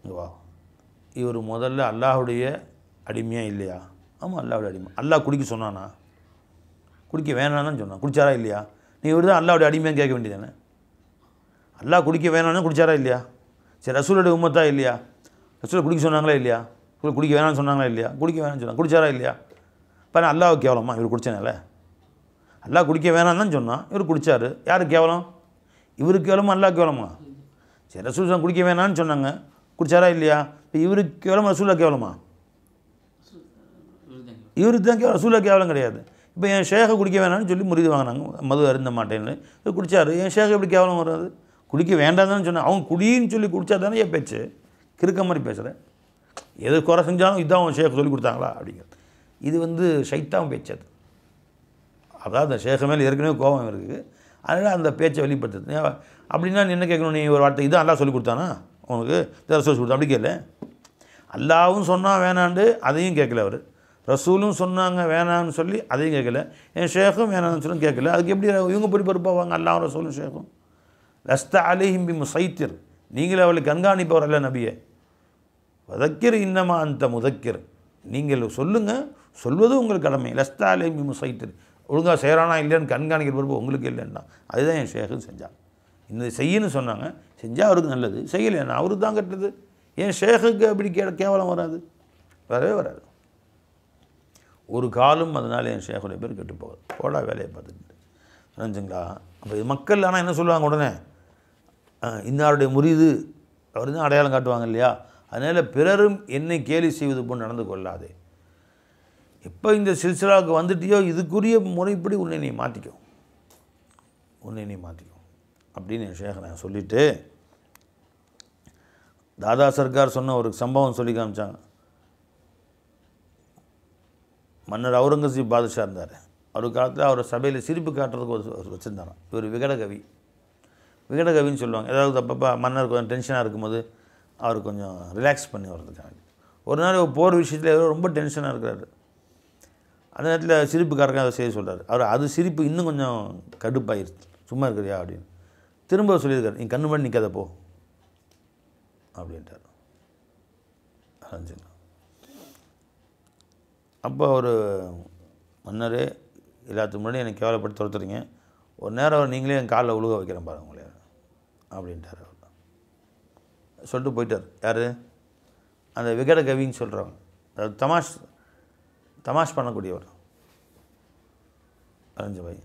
இங்கே வா. இவர் முதல்ல அல்லாஹுடைய அடிமையாக இல்லையா? ஆமாம், அல்லாஹுடைய அடிமை. அல்லாஹ் குடிக்க சொன்னானா? குடிக்க வேணான்னு சொன்னான். குடிச்சாரா இல்லையா? நீ இவர் தான் அல்லாஹுடைய அடிமையாக கேட்க வேண்டியதானே. அல்லாஹ் குடிக்க வேணான்னு குடிச்சாரா இல்லையா? சரி, ரசூலுடைய உம்மத்தா இல்லையா? ரசூலை குடிக்க சொன்னாங்களா இல்லையா? குடிக்க வேணாம்னு சொன்னாங்களா இல்லையா? குடிக்க வேணாம்னு சொன்னாங்க. குடிச்சாரா இல்லையா? இப்போ நான் அல்லாஹ் கேவலமா? இவர் குடிச்சனால அல்லாஹ் குடிக்க வேணான்னு தான் சொன்னான், இவர் குடித்தார். யாருக்கு கேவலம்? இவருக்கு கேவலமா அல்லாஹ் கேவலமா? சரி, ரசூல் குடிக்க வேணான்னு சொன்னாங்க, குடிச்சாரா இல்லையா? இப்போ இவருக்கு கேவலமா ரசூலா கேவலமா? இவருக்கு தான் கேவலம், ரசூலா கேவலம் கிடையாது. இப்போ என் ஷேகை குடிக்க வேணான்னு சொல்லி முறிது வாங்கினாங்க, மது அருந்த மாட்டேன்னு குடித்தார். என் ஷேகை எப்படி கேவலம் வராது? குடிக்க வேண்டாம் சொன்னேன். அவங்க குடின்னு சொல்லி குடித்தா தானே என் பேச்சு. கிறுக்க மாதிரி பேசுகிறேன். எது குறை செஞ்சாலும் இதுதான் அவன் ஷேக் சொல்லி கொடுத்தாங்களா அப்படிங்கிறது. இது வந்து ஷைத்தான் பேச்சு. அது அதாவது அந்த ஷேக மேலே ஏற்கனவே கோபம் இருக்குது, அதனால் அந்த பேச்சை வெளிப்படுத்துது. அப்படின்னா என்ன கேட்கணும்? நீ ஒரு வார்த்தை இதான் அல்லாஹ் சொல்லி கொடுத்தானா உனக்கு? இதை சொல்லி கொடுத்தா அப்படி கேட்கல. அல்லாவும் சொன்னால் வேணாண்டு அதையும் கேட்கல அவர். ரசூலும் சொன்னாங்க வேணான்னு சொல்லி அதையும் கேட்கல. என் ஷேக்கும் வேணான்னு சொல்லி கேட்கல. அதுக்கு எப்படி இவங்க போய் பொறுப்பாவாங்க? அல்லாவும் ரசூலும் ஷேக்கும். லஸ்த அலைஹிம் பி முசைத்திர், நீங்கள் அவளை கண்காணிப்பவர் அல்ல நபியே. வதக்கிர் இன்னமா அந்த முதக்கிர், நீங்கள் சொல்லுங்கள், சொல்வது உங்கள் கடமை. லஸ்த அலைஹிம் பி முசைத்திர், ஒழுங்காக செய்கிறானா இல்லைன்னு கண்காணிக்கிற பொறுப்பு உங்களுக்கு இல்லைன்னா. அதுதான் என் ஷேக்குன்னு செஞ்சான். இந்த செய்யன்னு சொன்னாங்க, செஞ்சால் அவருக்கு நல்லது, செய்யலைன்னா அவருக்கு தான் கெட்டது. என் ஷேக்குக்கு அப்படி கேவலம் வராது, வரவே வராது. ஒரு காலம் அதனால் என் ஷேக்குடைய பேர் கெட்டு போகாது. போடா வேலையை பார்த்துட்டு நினச்சிங்களா? அப்போ மக்கள் ஆனால் என்ன சொல்லுவாங்க உடனே? இன்னாருடைய முறிது அவர் தான் அடையாளம் காட்டுவாங்க இல்லையா? அதனால் பிறரும் என்னை கேலி செய்வது போல் நடந்து கொள்ளாதே. எப்போ இந்த சில்சிலாவுக்கு வந்துட்டியோ இதுக்குரிய முறைப்படி உன்னை நீ மாற்றிக்கோ, உன்னை நீ மாற்றிக்கோ அப்படின்னு என் ஷேக் நான் சொல்லிவிட்டு, தாதா சர்க்கார் சொன்ன ஒரு சம்பவம் சொல்லி காமிச்சாங்க. மன்னர் அவுரங்கசீப் பாதுஷா இருந்தார். அவர் காலத்தில் அவர் சபையில் சிரிப்பு காட்டுறதுக்கு ஒரு வச்சுருந்தாராம். இவர் விகடகவி, விகடகவின்னு சொல்லுவாங்க. ஏதாவது அப்பப்போ மன்னர் கொஞ்சம் டென்ஷனாக இருக்கும்போது அவர் கொஞ்சம் ரிலாக்ஸ் பண்ணி வர்றதுக்காக. ஒரு நாள் போகிற விஷயத்தில் ரொம்ப டென்ஷனாக இருக்கிறாரு. அந்த நேரத்தில் சிரிப்புக்காரங்க அதை செய்ய சொல்கிறார். அவர் அது சிரிப்பு இன்னும் கொஞ்சம் கடுப்பாயிருச்சு. சும்மா இருக்கிறியா அப்படின்னு திரும்ப சொல்லியிருக்காரு, நீ கண்ணு பண்ணி நிற்காத போ அப்படின்ட்டார். அப்போ ஒரு மன்னரே, எல்லாத்துக்கு முன்னாடி எனக்கு கேவலப்பட்டு துரத்துறீங்க, ஒரு நேரம் அவர் நீங்களே என் காலில் உழுக வைக்கிறேன் பாருங்க உங்களே அப்படின்ட்டார். அவர் சொல்லிட்டு போயிட்டார். யார்? அந்த விகட கவின்னு சொல்கிறவங்க, அதாவது தமாஷ் பண்ணக்கூடியவர் அரஞ்சபாய்.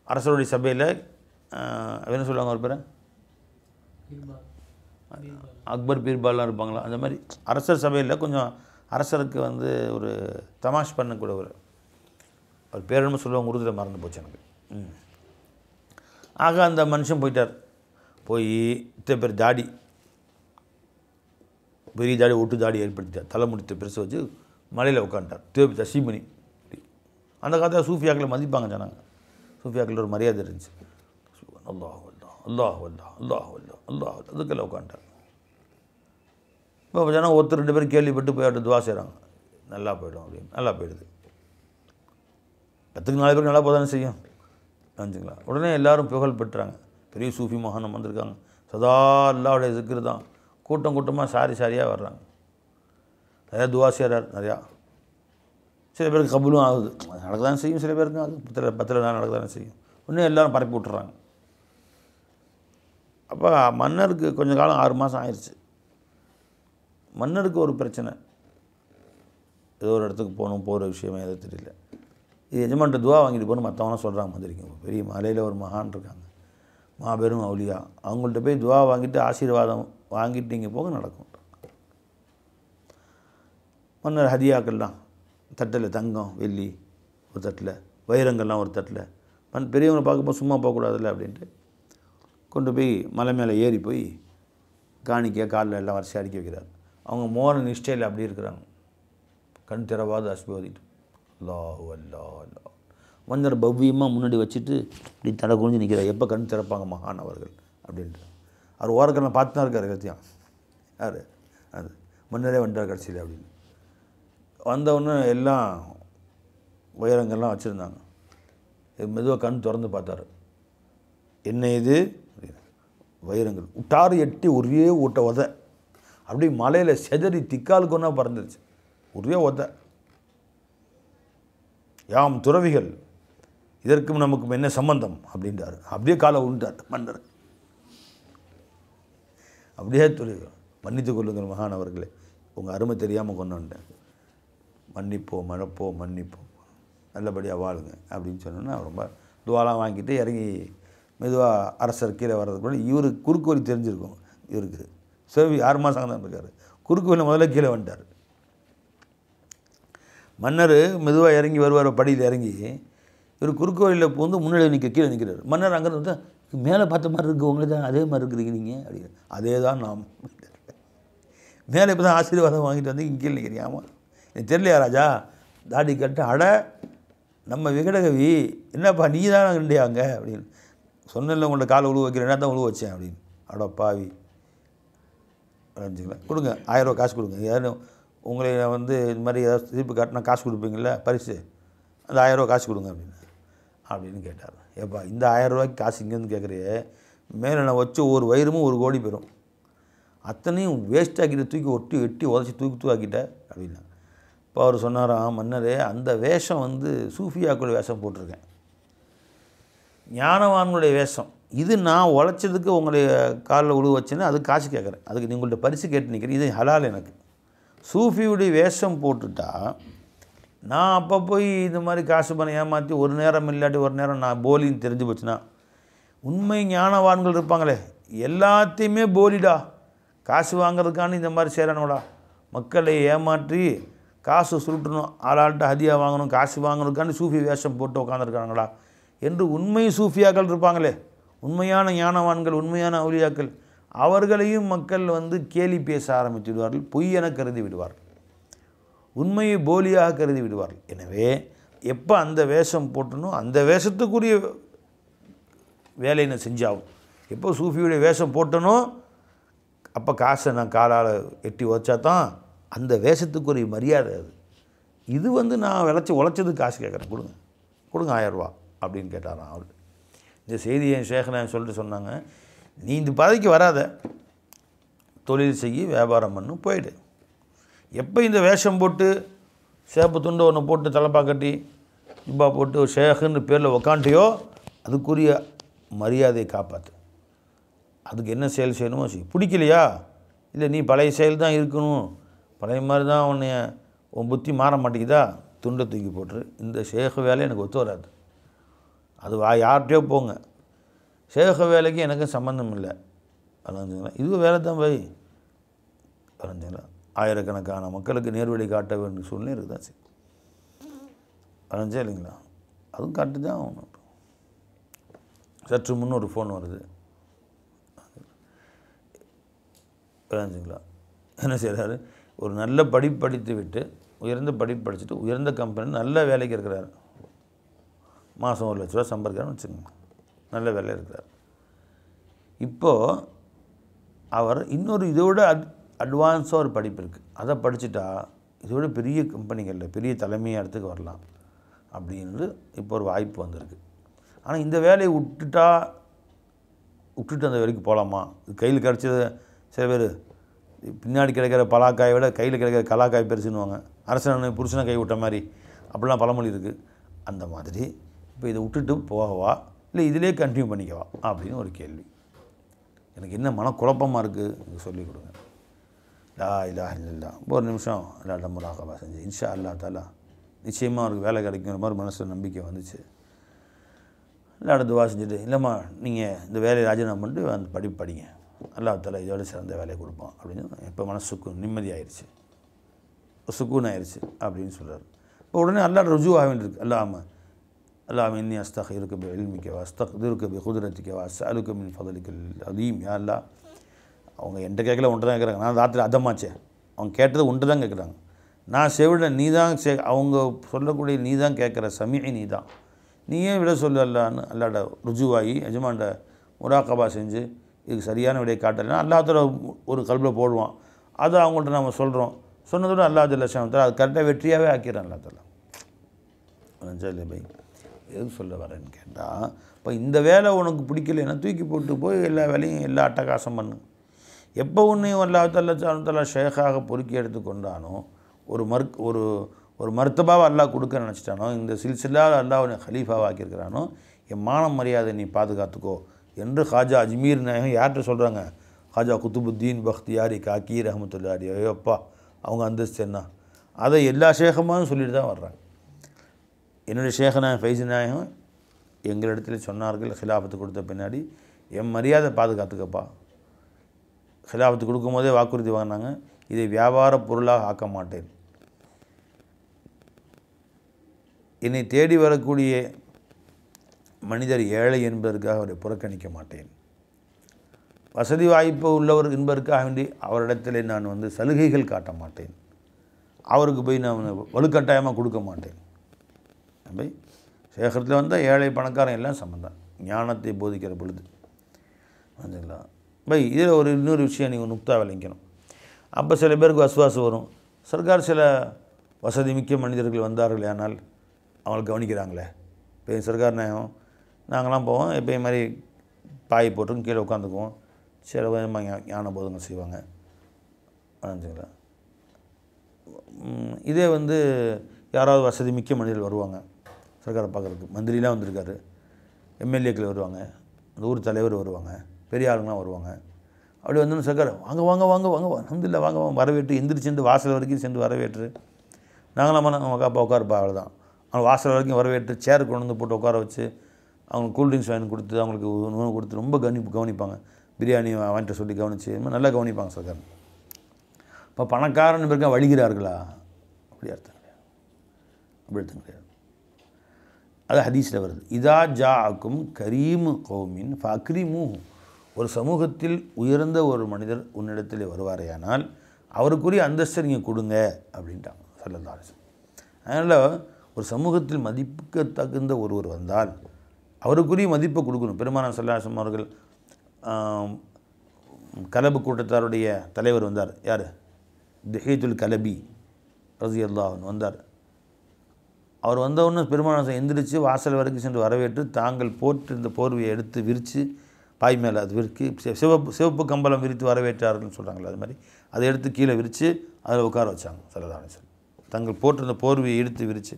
அரசருடைய சபையில் என்ன சொல்லுவாங்க ஒரு பேர்? அக்பர் பீர்பால்லாம் இருப்பாங்களா, அந்த மாதிரி அரசர் சபையில் கொஞ்சம் அரசருக்கு வந்து ஒரு தமாஷ் பண்ணக்கூடியவர். அவர் பேர் என்ன சொல்லுவாங்க, உருதில் மறந்து போச்சு எனக்கு. ஆக அந்த மனுஷன் போயிட்டார். போய் இத்தனை பேர் தாடி, பெரிய தாடி, ஒட்டு தாடி ஏற்படுத்திட்டார். தலைமுடித்த பெருசு வச்சு மலையில் உட்காந்துட்டார். தேவி தசிமணி. அந்த காலத்தில் சூஃபியாக்களை மதிப்பாங்க ஜனாங்க. சூஃபியாக்கள் ஒரு மரியாதை இருந்துச்சு. அல்லாஹ் அல்லாஹ் அல்லாஹ் அல்லாஹ் அல்லாஹ் அல்லாஹ் அல்லாஹ் அதுக்கெல்லாம் உட்காந்துட்டார். இப்போ ஜனம் ஒருத்தர் 2 பேரும் கேள்விப்பட்டு போய் அவர்கிட்ட துவா செய்கிறாங்க, நல்லா போய்டும் அப்படின்னு. நல்லா போயிடுது. 10க்கு 4 பேர் நல்லா போதானே செய்யும் நினச்சிங்களா? உடனே எல்லோரும் புகழ் பெற்றாங்க. பெரிய சூஃபி மகானம் வந்திருக்காங்க, சதா அல்லாவுடைய சிக்கர் தான். கூட்டம் கூட்டமாக சாரியாக வர்றாங்க. நிறையா துவா செய்கிறார். நிறையா சில பேருக்கு கபூலும் ஆகுது, நடக்க தானே செய்யும். சில பேருக்கு அது 10 நாள் நடக்க தானே செய்யும். இன்னும் எல்லோரும் பரப்பி விட்டுறாங்க. அப்போ மன்னருக்கு கொஞ்சம் காலம் 6 மாதம் ஆயிடுச்சு. மன்னருக்கு ஒரு பிரச்சனை, ஏதோ ஒரு இடத்துக்கு போகணும், போகிற விஷயமே எதுவும் தெரியல. இது எஜமான்ட்ட துவா வாங்கிட்டு போகணும் மற்றவங்களாம் சொல்கிறாங்க. மந்திரிக்கும் பெரிய மலையில் ஒரு மகான் இருக்காங்க, மாபெரும் அவுலியா, அவங்கள்ட்ட போய் துவா வாங்கிட்டு ஆசீர்வாதம் வாங்கிட்டு நீங்கள் போக நடக்கும். மன்னர் ஹதியாக்கள்லாம் தட்டில் தங்கம் வெள்ளி ஒரு தட்டில், வைரங்கள்லாம் ஒரு தட்டில். பெரியவங்களை பார்க்கும்போது சும்மா போகக்கூடாதுல்ல அப்படின்ட்டு கொண்டு போய் மலை மேலே ஏறி போய் காணிக்க காலில் எல்லாம் வரிசை அடிக்க வைக்கிறார். அவங்க மோன நிஷ்டையில் அப்படி இருக்கிறாங்க. கண் திறவாது அஸ்போதிட்டு அல்லாஹ் அல்லாஹ் அல்லாஹ் மன்னர் பவ்யமாக முன்னாடி வச்சுட்டு இப்படி தலை குனிஞ்சு நிற்கிறார். எப்போ கண் திறப்பாங்க மகான் அவர்கள் அப்படின்ட்டு. அவர் ஓரக்கண்ணை பார்த்து தான் இருக்கார் கத்தியம். யார் அது மன்னரே வந்துட்டார் கடைசியில் அப்படின்னு. வந்தவுடனே எல்லாம் உயரங்கள்லாம் வச்சுருந்தாங்க. மெதுவாக கண் திறந்து பார்த்தார். என்ன இது அப்படின்னு. வைரங்கள் விட்டாறு எட்டி ஒரே ஊட்ட உத அப்படி மலையில் செதறி திக்கால் கொண்டா பறந்துருச்சு. ஒரே உத. யாம் துறவிகள், இதற்கும் நமக்கும் என்ன சம்பந்தம் அப்படின்றார். அப்படியே காலை உண்டார் மன்னர். அப்படியே துறவிகள், மன்னித்து கொள்ளுங்கள் மகான் அவர்களே, உங்கள் அருமை தெரியாமல் கொண்டு வந்துட்டேன், மன்னிப்போம் மறப்போம் மன்னிப்போம், நல்லபடியாக வாழுங்க அப்படின்னு சொன்னோன்னா ரொம்ப துவாலாம் வாங்கிட்டு இறங்கி மெதுவாக அரசர் கீழே வர்றதுக்கு கூட இவருக்கு குறுக்கு வழி தெரிஞ்சிருக்கும். இவருக்கு சேவி 6 மாதம் தான் இருக்கார். குறுக்கு வழியில் முதல்ல கீழே வந்துட்டார். மன்னர் மெதுவாக இறங்கி வருவார். படியில் இறங்கி இவர் குறுக்கு வழியில் பூந்து முன்னாடி கீழே நிற்கிறார். மன்னர் அங்கே வந்து மேலே பார்த்த மாதிரி இருக்குது, உங்களுக்கு தான் அதே மாதிரி இருக்கிறீங்க நீங்கள் அப்படின்னு. அதே தான் நாம் மேலே இப்போ தான் ஆசீர்வாதம் வாங்கிட்டு வந்து இங்கே கீழே நிற்கிறீங்க. ஆமாம் எனக்கு தெரியலையா ராஜா, தாடி கட்டு அட நம்ம விகடகவி என்னப்பா நீ தான் கண்டியாங்க அப்படின்னு சொன்னல. உங்கள்ட்ட காலை உழுவ வைக்கிறேன், என்ன தான் உழுவ வச்சேன் அப்படின்னு. அட பாவி வச்சுக்கலாம், கொடுங்க 1000 ரூபா காசு கொடுங்க. யாரும் உங்களை வந்து இந்த மாதிரி ஏதாவது திருப்பி காட்டினா காசு கொடுப்பீங்கள பரிசு, அந்த 1000 ரூபா காசு கொடுங்க அப்படின்னு கேட்டார். ஏப்பா இந்த 1000 ரூபாய்க்கு காசு இங்கேருந்து கேட்குறியே, மேலே நான் வச்சு ஒரு வயிறுமும் 1 கோடி பெறும், அத்தனையும் வேஸ்ட் ஆக்கிட்டு தூக்கி வெட்டி உதச்சி தூக்கிட்டேன் அப்படின்னா. இப்போ அவர் சொன்னாராம், மன்னரே அந்த வேஷம் வந்து சூஃபியாக்களுடைய வேஷம் போட்டிருக்கேன், ஞானவான்களுடைய வேஷம். இது நான் உழைச்சதுக்கு உங்களுடைய காலில் உழுவ வச்சேன்னா அது காசு கேட்குறேன், அதுக்கு நீ உங்கள்கிட்ட பரிசு கேட்டு நிற்கிறேன், இது ஹலால் எனக்கு. சூஃபியுடைய வேஷம் போட்டுட்டா நான் அப்போ போய் இந்த மாதிரி காசு பணம் ஏமாற்றி ஒரு நேரம் இல்லாட்டி ஒரு நேரம் நான் போலின்னு தெரிஞ்சு போச்சுன்னா, உண்மை ஞானவான்கள் இருப்பாங்களே எல்லாத்தையுமே போலிடா, காசு வாங்கிறதுக்கான இந்த மாதிரி செய்கிறானுங்களா, மக்களை ஏமாற்றி காசு சுருட்டணும், ஆளாள்கிட்ட ஹதியா வாங்கணும், காசு வாங்கணுக்கான்னு சூஃபி வேஷம் போட்டு உட்காந்துருக்காங்களா என்று உண்மை சூஃபியாக்கள் இருப்பாங்களே, உண்மையான ஞானவான்கள், உண்மையான அவுலியாக்கள், அவர்களையும் மக்கள் வந்து கேலி பேச ஆரம்பித்து விடுவார்கள், பொய்யென கருதி விடுவார்கள், உண்மையை போலியாக கருதி விடுவார்கள். எனவே எப்போ அந்த வேஷம் போட்டணும் அந்த வேஷத்துக்குரிய வேலையை நான் செஞ்சாகும். எப்போ சூஃபியுடைய வேஷம் போட்டனோ அப்போ காசை நான் காலால் எட்டி உதச்சா தான் அந்த வேஷத்துக்குரிய மரியாதை அது. இது வந்து நான் உழைச்சதுக்கு காசு கேட்குறேன், கொடுங்க 1000 ரூபா அப்படின்னு கேட்டாராம் அவர். இந்த செய்தியை சேகரன் சொல்லிட்டு சொன்னாங்க, நீ இந்த பதவிக்கு வராத, தொழில் செய்ய வியாபாரம் பண்ணு போயிடு. எப்போ இந்த வேஷம் போட்டு சேப்பு துண்டு ஒன்று போட்டு தலைப்பா கட்டி ஜிப்பா போட்டு ஷேகுன்னு பேரில் உக்காண்டியோ அதுக்குரிய மரியாதையை காப்பாற்று. அதுக்கு என்ன செயல் செய்யணுமோ செய். பிடிக்கலையா, இல்லை நீ பழைய செயல் தான் இருக்கணும், பழைய மாதிரி தான் உன் புத்தி மாற மாட்டேங்குதா, துண்டை தூக்கி போட்டுரு. இந்த ஷேக வேலை எனக்கு ஒத்து வராது, அது யார்கிட்டையோ போங்க, ஷேக வேலைக்கு எனக்கும் சம்மந்தம் இல்லை வரைஞ்சிங்களா, இது வேலை தான் போய் வரைஞ்சிங்களா. ஆயிரக்கணக்கான மக்களுக்கு நேர்வழி காட்ட வேண்டிய சூழ்நிலை இருக்குதான் சரி வரைஞ்சே இல்லைங்களா, அதுவும் காட்டு தான் ஆகணும். சற்று முன்னே ஒரு ஃபோன் வருது வரைஞ்சிங்களா, என்ன செய்கிறாரு, ஒரு நல்ல படிப்பு படித்து விட்டு உயர்ந்த படிப்பு படிச்சுட்டு உயர்ந்த கம்பெனி நல்ல வேலைக்கு இருக்கிறார், மாதம் 1 லட்ச ரூபா சம்பாதிக்கிறான்னு வச்சுக்கோங்க, நல்ல வேலையில் இருக்கிறார். இப்போது அவர் இன்னொரு இதோட அட்வான்ஸாக ஒரு படிப்பு இருக்குது, அதை படிச்சுட்டா இதோட பெரிய கம்பெனிகளில் பெரிய தலைமை இடத்துக்கு வரலாம் அப்படின்னு இப்போ ஒரு வாய்ப்பு வந்திருக்கு. ஆனால் இந்த வேலையை விட்டுட்டு அந்த வேலைக்கு போகலாமா, இது கையில் கிடச்சது. சில பேர் பின்னாடி கிடைக்கிற பலாக்காயை விட கையில் கிடைக்கிற கலாக்காய் பெருசுன்னுவாங்க, அரசனை புருஷனை கை விட்ட மாதிரி அப்படிலாம் பழமொழி இருக்குது. அந்த மாதிரி இப்போ இதை விட்டுட்டு போகவா இல்லை இதிலே கண்டினியூ பண்ணிக்கவா அப்படின்னு ஒரு கேள்வி. எனக்கு என்ன மனக்குழப்பமாக இருக்குது, இது சொல்லிக் கொடுங்க. லா இலாஹ இல்லல்லாஹ். ஒரு நிமிஷம் அல்லாஹ் முராகபா செஞ்சு இன்ஷா அல்லாஹ் தஆலா நிச்சயமாக அவருக்கு வேலை கிடைக்குங்கிற மாதிரி மனசில் நம்பிக்கை வந்துச்சு. இல்லை துவா செஞ்சுட்டு, இல்லைம்மா நீங்கள் இந்த வேலையை ராஜினாமா பண்ணிட்டு அந்த படிப்பு படிங்க, அல்லாஹ் தஆலா இதோட சிறந்த வேலையை கொடுப்பான் அப்படின்னு இப்போ மனசுக்கு நிம்மதியாயிருச்சு, சுக்கூன் ஆயிடுச்சு அப்படின்னு சொல்கிறார். இப்போ உடனே அல்லாஹ் ருஜு ஆக வேண்டியிருக்கு. அல்லாஹ் இன்னி அஸ்தக்ஃபிருக்க பி இல்மிக்க வ அஸ்தக்திருக்க பி குத்ரத்திக்க வ அஸ்அலுக்க மின் ஃபضலிக்கல் அதீம். யா அல்லாஹ், அவங்க என்கிட்ட கேட்கல உன்ட்ட தான் கேட்குறாங்க, நான் ராத்திரி அதமாச்சே, அவங்க கேட்டது உன்ட்டு தான் கேட்குறாங்க, நான் செவிட நீ தான் அவங்க சொல்லக்கூடிய நீ தான் கேட்குற சமீ நீ தான், நீயே விட சொல்லு அல்லான்னு அல்லாட ருஜுவாகி எஜமான்ட முராக்கபா செஞ்சு இதுக்கு சரியான விடையை காட்டலைன்னா அல்லாஹ்தால ஒரு கல்பில் போடுவான். அதை அவங்கள்ட்ட நம்ம சொல்கிறோம். சொன்னதோட அல்லாஹ் ஜல்ல ஷானஹு அது கரெக்டாக வெற்றியாகவே ஆக்கிறான் அல்லாஹ். இல்லை பை எதுக்கு சொல்ல வரேன்னு கேட்டால், இப்போ இந்த வேலை உனக்கு பிடிக்கலைன்னா தூக்கி போட்டு போய் எல்லா வேலையும் எல்லா அட்டகாசம் பண்ணு. எப்போ உன்னையும் அல்லாஹ் ஷேக்காக பொறுக்கி எடுத்து கொண்டானோ, ஒரு மர்த்தபாவை அல்லாஹ் கொடுக்க நினச்சிட்டானோ, இந்த சில்சிலாவில் அல்லாஹ் உன்னை ஹலீஃபாவை ஆக்கியிருக்கிறானோ, என் மான மரியாதை நீ பாதுகாத்துக்கோ என்று ஹாஜா அஜ்மீர் நாயகம் யார்கிட்ட சொல்கிறாங்க? ஹாஜா குத்துபுத்தீன் பக்தியாரி காக்கி ரஹமத்துல்லாரி. ஐயோப்பா அவங்க அந்தஸ்து என்ன, அதை எல்லா ஷேகமாகவும் சொல்லிட்டு தான் வர்றாங்க. என்னுடைய ஷேகநாயகம் ஃபைசி நாயகம் எங்களிடத்துல சொன்னார்கள், ஹிலாஃபத்து கொடுத்த பின்னாடி என் மரியாதை பாதுகாத்துக்கப்பா. ஹிலாஃபத்து கொடுக்கும்போதே வாக்குறுதி வாங்கினாங்க, இதை வியாபார பொருளாக ஆக்க மாட்டேன், என்னை தேடி வரக்கூடிய மனிதர் ஏழை என்பதற்காக அவரை புறக்கணிக்க மாட்டேன், வசதி வாய்ப்பு உள்ளவர் என்பதற்காக வேண்டி அவரிடத்தில் நான் சலுகைகள் காட்ட மாட்டேன், அவருக்கு போய் நான் வலுக்கட்டாயமாக கொடுக்க மாட்டேன். பை சேகரத்தில் வந்தால் ஏழை பணக்காரன் எல்லாம் சம்பந்தம், ஞானத்தை போதிக்கிற பொழுது வந்துங்களா பை. இதில் இன்னொரு விஷயம் நீங்கள் நுக்தா விளங்கணும். அப்போ சில பேருக்கு வசுவாசம் வரும், சர்க்கார் சில வசதி மிக்க மனிதர்கள் வந்தார்கள், ஆனால் அவங்களை கவனிக்கிறாங்களே. இப்போ சர்க்கார் நாயகம் நாங்களாம் போவோம், எப்பயும் மாதிரி பாய் போட்டு கீழே உட்காந்துக்குவோம், சில ஞான போதங்கள் செய்வாங்க வந்துங்களா. இதே யாராவது வசதி மிக்க மனிதர்கள் வருவாங்க சர்க்காரை பார்க்குறதுக்கு, மந்திரிலாம் வந்திருக்காரு, எம்எல்ஏக்கள் வருவாங்க, அந்த ஊர் தலைவர் வருவாங்க, பெரிய ஆளுங்களாம் வருவாங்க. அப்படி வந்தோன்னு சர்க்கார் வாங்க வாங்க வாங்க வாங்க அல்ஹம்துலில்லாஹ் வாங்க வாங்க வரவேற்று எந்திரிச்சு வாசல் வரைக்கும் சென்று வரவேற்று, நாங்களாம் நம்ம அப்பா உட்காருப்பா அவ்வளோதான். அவங்க வாசல் வரைக்கும் வரவேற்று சேர் கொண்டு வந்து போட்டு உட்கார வச்சு அவங்களுக்கு கூல்ட்ரிங்க்ஸ் வாங்கி கொடுத்து அவங்களுக்கு உணவு கொடுத்து ரொம்ப கவனிப்பாங்க. பிரியாணி வாங்கிட்டு சொல்லி கவனித்து நல்லா கவனிப்பாங்க சர்க்கார். இப்போ பணக்காரன் பேருக்கா வழிகிறார்களா? அப்படி அர்த்தம் கிடையாது, அப்படி அர்த்தம் கிடையாது. அது ஹதீஸில் வருது, இதா ஜாஅக்கும் கரீமு கௌமின் ஃபக்ரிமூ. ஒரு சமூகத்தில் உயர்ந்த ஒரு மனிதர் உன்னிடத்தில் வருவாரேயானால் அவருக்குரிய அந்தஸ்தை நீங்கள் கொடுங்க அப்படின்ட்டாங்க ஸல்லல்லாஹு அலைஹி வஸல்லம். அதனால் ஒரு சமூகத்தில் மதிப்புக்கு தகுந்த ஒருவர் வந்தால் அவருக்குரிய மதிப்பை கொடுக்கணும். பெருமானார் ஸல்லல்லாஹு அலைஹி வஸல்லம் அவர்கள் கலபு கூட்டத்தாருடைய தலைவர் வந்தார், யார்? திஹீத்துல் கலபி ரஸியல்லாஹு அன்ஹு வந்தார். அவர் வந்தவுடனே பெருமானார் எந்திரிச்சு வாசல் வரைக்கும் சென்று வரவேற்று தாங்கள் போட்டிருந்த போர்வையை எடுத்து விரித்து பாய் மேலே அது விரிக்கி சிவப்பு கம்பளம் விரித்து வரவேற்றார்கள்னு சொல்கிறாங்களே, அது மாதிரி அதை எடுத்து கீழே விரித்து அதில் உட்கார வச்சாங்க ஸல்லல்லாஹு அலைஹி வஸல்லம். தங்கள் போட்டிருந்த போர்வையை எடுத்து விரித்து,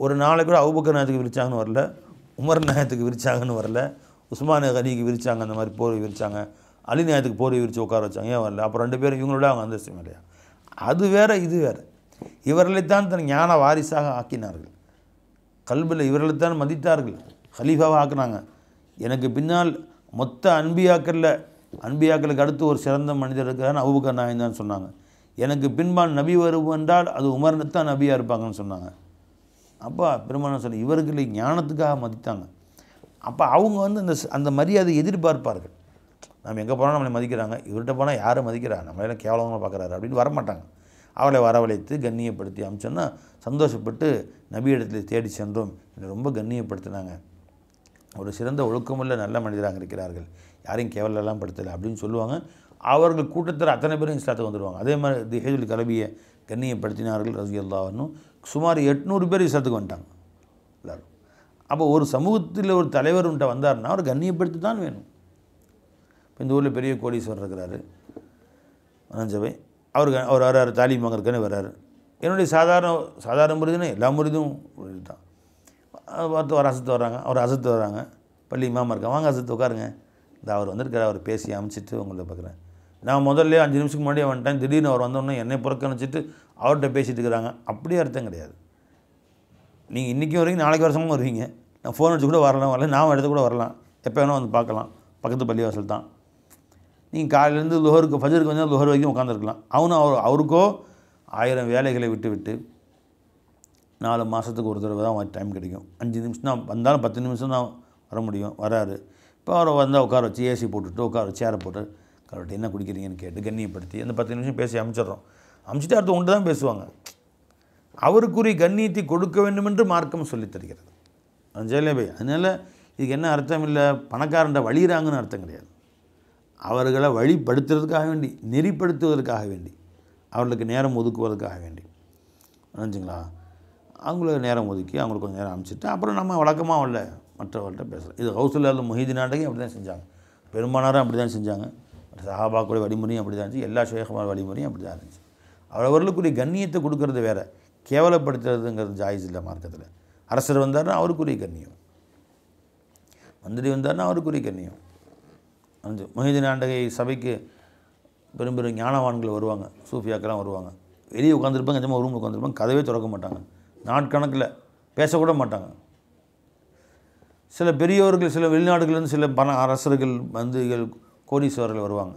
ஒரு நாளைக்கு கூட அபூபக்கர் நாயகத்துக்கு விரிச்சாங்கன்னு வரல, உமர் நாயகத்துக்கு விரிச்சாங்கன்னு வரல, உஸ்மான் கனிக்கு விரிச்சாங்க, அந்த மாதிரி போர்வை விரிச்சாங்க, அலி நாயகத்துக்கு போர்வை விரித்து உட்கார வச்சாங்க, ஏன் வரல? அப்போ 2 பேரும் இவங்களோட அவங்க அந்தஸ்து இல்லையா? அது வேறு இது வேறு. இவர்களைத்தான் தன் ஞான வாரிசாக ஆக்கினார்கள், கல்பில் இவர்களைத்தான் மதித்தார்கள், ஹலீஃபாவாக ஆக்குனாங்க. எனக்கு பின்னால் மொத்த அன்பியாக்களுக்கு அடுத்து ஒரு சிறந்த மனிதர் இருக்கிறான்னு அபூபக்கர் நாயகம் தான் சொன்னாங்க. எனக்கு பின்பால் நபி வரும் என்றால் அது உமர்னு தான் நபியாக இருப்பாங்கன்னு சொன்னாங்க. அப்போ பெருமானார் சொல்லி இவர்களை ஞானத்துக்காக மதித்தாங்க. அப்போ அவங்க அந்த மரியாதை எதிர்பார்ப்பார்கள். நம்ம எங்கே போனால் நம்மளை மதிக்கிறாங்க, இவர்கிட்ட போனால் யாரை மதிக்கிறாங்க, நம்மளெல்லாம் கேவலமாக பார்க்குறாரு அப்படின்னு வரமாட்டாங்க. அவளை வரவழைத்து கண்ணியப்படுத்தி அமிச்சோன்னா சந்தோஷப்பட்டு நபி இடத்துல தேடி சென்றோம், என்னை ரொம்ப கண்ணியப்படுத்தினாங்க, ஒரு சிறந்த ஒழுக்கமுள்ள நல்ல மனிதராக இருக்கிறார்கள், யாரையும் கேவலெல்லாம் படுத்தலை அப்படின்னு சொல்லுவாங்க. அவர்கள் கூட்டத்தில் அத்தனை பேரும் இஸ்லாத்துக்கு வந்துடுவாங்க. அதே மாதிரி திஹீத்துல் கலபியை கண்ணியப்படுத்தினார்கள் ரஸியல்லாஹு அன்ஹு. சுமார் 800 பேர் இஸ்லாத்துக்கு வந்துட்டாங்க எல்லோரும். அப்போ ஒரு சமூகத்தில் ஒரு தலைவர்கிட்ட வந்தார்னா அவர் கண்ணியப்படுத்தி தான் வேணும். இப்போ இந்த ஊரில் பெரிய கோடீஸ்வரர் இருக்கிறாரு மனஞ்சவை, அவர் வர்றாரு, தாலீம் வாங்கறதுக்கானே வர்றாரு. என்னுடைய சாதாரண முறிதுன்னா எல்லா முறிதும் தான் பார்த்து ஒரு அசத்து வர்றாங்க, அவர் அசத்து வர்றாங்க, பள்ளி இமாமா இருக்காங்க, வாங்க அசத்து உட்காருங்க, இந்த அவர் வந்திருக்காரு, அவர் பேசி அமைச்சிட்டு உங்களை பார்க்குறேன். நான் முதல்ல 5 நிமிஷத்துக்கு முன்னாடியே வந்துட்டேன், திடீர்னு அவர் வந்தோடனே என்னை புறக்கணிச்சிட்டு அவர்கிட்ட பேசிகிட்டு இருக்கிறாங்க, அப்படியே அர்த்தம் கிடையாது. நீங்கள் இன்றைக்கும் வருவீங்க, நாளைக்கு வருஷமும் வருவீங்க, நான் ஃபோன் அடிச்சு கூட வரல, நான் எடுத்து கூட வரலாம், எப்போ வேணால் வந்து பார்க்கலாம், பக்கத்து பள்ளிவாசல் தான். நீங்கள் காலையிலேருந்து லுஹருக்கு ஃபஜருக்கு வந்தால் லுஹர் வரைக்கும் உட்காந்துருக்கலாம். அவருக்கோ 1000 வேலைகளை விட்டு 4 மாதத்துக்கு ஒரு தடவை தான் டைம் கிடைக்கும். 5 நிமிஷம் தான் வந்தாலும் 10 நிமிஷம் தான் வர முடியும். வராரு. இப்போ அவரை வந்தால் உட்கார வச்சு ஏசி போட்டுட்டு உட்கார சேரை போட்டு கரெக்டாக என்ன குடிக்கிறீங்கன்னு கேட்டு கண்ணியப்படுத்தி அந்த 10 நிமிஷம் பேசி அனுப்பிச்சிட்றோம். அனுப்பிச்சிட்டு அடுத்து ஒன்று தான் பேசுவாங்க. அவருக்குரிய கண்ணியத்தை கொடுக்க வேண்டும் என்று மார்க்கம் சொல்லித் தருகிறது. ஜெயலலிதா. அதனால் இதுக்கு என்ன அர்த்தம் இல்லை, பணக்காரன்ட்ட வழிகிறாங்கன்னு அர்த்தம் கிடையாது. அவர்களை வழிப்படுத்துறதுக்காக வேண்டி, நெறிப்படுத்துவதற்காக வேண்டி, அவர்களுக்கு நேரம் ஒதுக்குவதற்காக வேண்டி நினச்சிங்களா, அவங்களுக்கு நேரம் ஒதுக்கி அவங்களுக்கு கொஞ்சம் நேரம் அனுப்பிச்சிட்டு அப்புறம் நம்ம வழக்கமாக உள்ள மற்றவர்கள்ட்ட பேசலாம். இது ஹவுசுல்லாஹ் முஹீதீன் நாட்டையும் அப்படி தான் செஞ்சாங்க, பெரும்பாலாரும் அப்படி தான் செஞ்சாங்க, சஹாபாக்குடைய வழிமுறையும் அப்படி தான் இருந்துச்சு, எல்லா ஷேகுமார் வழிமுறையும் அப்படி தான் இருந்துச்சு. அவர்களுக்குரிய கண்ணியத்தை கொடுக்கறது வேறு, கேவலப்படுத்துறதுங்கிறது ஜாயிஸ் இல்லை மார்க்கத்தில். அரசர் வந்தார்னா அவருக்குரிய கண்ணியம், மந்திரி வந்தார்னா அவருக்குரிய கண்ணியம். அந்த முஹீதீன் நாண்டகை சபைக்கு பெரும் பெரும் ஞானவான்கள் வருவாங்க, சூஃபியாக்கெல்லாம் வருவாங்க. வெளியே உட்காந்துருப்பாங்க, நிஜமாக ரூமில் உட்காந்துருப்பாங்க, கதவே திறக்க மாட்டாங்க, நாட்கணக்கில் பேசக்கூட மாட்டாங்க. சில பெரியவர்கள், சில வெளிநாடுகள்லேருந்து சில அரசர்கள், மந்திரிகள், கோடீஸ்வரர்கள் வருவாங்க,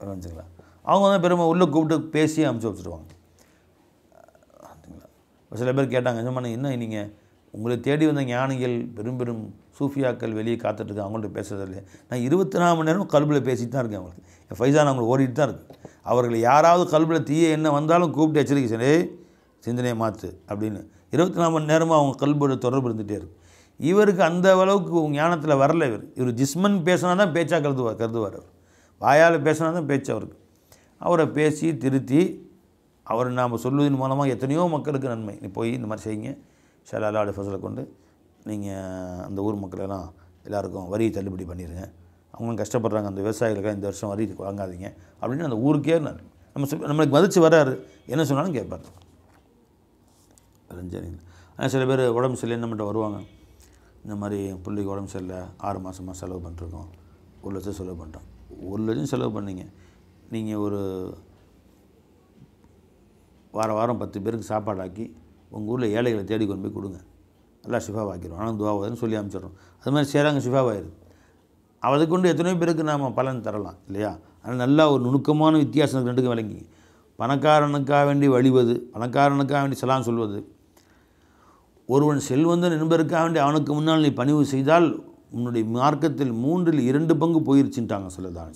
வச்சுங்களா, அவங்க வந்து பெருமை உள்ளே கூப்பிட்டு பேசி அனுப்பிச்சி வச்சுருவாங்க. சில பேர் கேட்டாங்க, நிஜமான என்ன நீங்கள் உங்களை தேடி வந்த ஞானிகள், பெரும் பெரும் சூஃபியாக்கள் வெளியே காத்துட்ருக்கேன், அவங்கள்ட்ட பேசுறது இல்லையா? நான் 24 மணி நேரம் கல்பில் பேசிட்டு தான் இருக்கேன், அவங்களுக்கு என் ஃபைசான் அவங்களுக்கு ஓடிட்டு தான் இருக்குது. அவர்கள் யாராவது கல்பில் தீய என்ன வந்தாலும் கூப்பிட்டு எச்சரிக்கை சரி சிந்தனையை மாற்று அப்படின்னு 24 மணி நேரமாக அவங்க கல்போட தொடர்பு இருந்துகிட்டே இருக்குது. இவருக்கு அந்த அளவுக்கு ஞானத்தில் வரல. இவர் ஜிஸ்மன் பேசினா தான் பேச்சா கருதுவார் அவர், வாயால் பேசினா தான் பேச்சு அவருக்கு. அவரை பேசி திருத்தி அவரை நாம் சொல்வதன் மூலமாக எத்தனையோ மக்களுக்கு நன்மை. நீ போய் இந்த மாதிரி செய்யுங்க, ஷாலா அல்லாஹ் ஃபஸலை கொண்டு நீங்கள் அந்த ஊர் மக்களெல்லாம் எல்லாருக்கும் வரி தள்ளுபடி பண்ணிடுங்க, அவங்க கஷ்டப்படுறாங்க, அந்த விவசாயிகளுக்கு இந்த வருஷம் வரி வாங்காதீங்க அப்படின்னு அந்த ஊருக்கே நம்மளுக்கு மதித்து வராரு, என்ன சொன்னாலும் கேட்பார். சரிங்க. ஆனால் சில பேர் உடம்பு சரியில்லை நம்மகிட்ட வருவாங்க, இந்த மாதிரி பிள்ளைக்கு உடம்பு சரியில்லை, 6 மாதமாக செலவு பண்ணிருக்கோம், 1 லட்சம் செலவு பண்ணிட்டோம். 1 லட்சம் செலவு பண்ணிங்க, நீங்கள் ஒரு வாரம் 10 பேருக்கு சாப்பாடாக்கி உங்கள் ஊரில் ஏழைகளை தேடி கொண்டு போய் கொடுங்க, நல்லா ஷிஃபாவாக்கிடும், ஆனால் துவாவதுன்னு சொல்லி அனுப்பிச்சிடுறோம். அது மாதிரி சேராங்க, ஷிஃபாவாயிருது. அதை கொண்டு எத்தனையோ பேருக்கு நாம் பலன் தரலாம் இல்லையா? அதனால் நல்லா ஒரு நுணுக்கமான வித்தியாசம் ரெண்டுக்கும் விளங்கி, பணக்காரனுக்காக வேண்டி வழிவது, பணக்காரனுக்காக வேண்டி சலாம் சொல்வது, ஒருவன் செல்வந்தன் என்பதற்காக வேண்டி அவனுக்கு முன்னால் நீ பணிவு செய்தால் உன்னுடைய மார்க்கத்தில் 3/2 பங்கு போயிருச்சுட்டாங்க சொல்லதான்.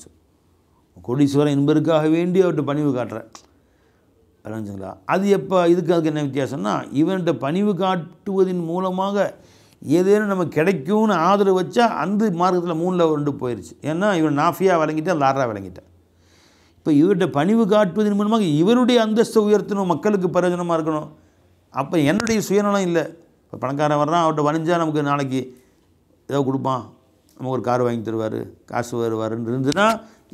கோடீஸ்வரன் என்பதற்காக வேண்டி அவர்கிட்ட பணிவு காட்டுற விளைஞ்சுங்களா, அது எப்போ அதுக்கு என்ன வித்தியாசம்னா, இவன்கிட்ட பணிவு காட்டுவதன் மூலமாக ஏதேனும் நம்ம கிடைக்கும்னு ஆதரவு வச்சா அந்த மார்க்கத்தில் 3/2 போயிடுச்சு. ஏன்னா இவன் நாஃபியாக விளங்கிட்டேன், லாராக விளங்கிட்டேன். இப்போ இவர்கிட்ட பணிவு காட்டுவதன் மூலமாக இவருடைய அந்தஸ்தை உயர்த்தணும், மக்களுக்கு பிரயோஜனமாக இருக்கணும். அப்போ என்னுடைய சுயநலம் இல்லை. இப்போ பணக்காரன் வர்றான், அவர்கிட்ட வணிஞ்சால் நமக்கு நாளைக்கு ஏதோ கொடுப்பான், நமக்கு ஒரு கார் வாங்கி தருவார், காசு வருவாருன்னு இருந்துன்னா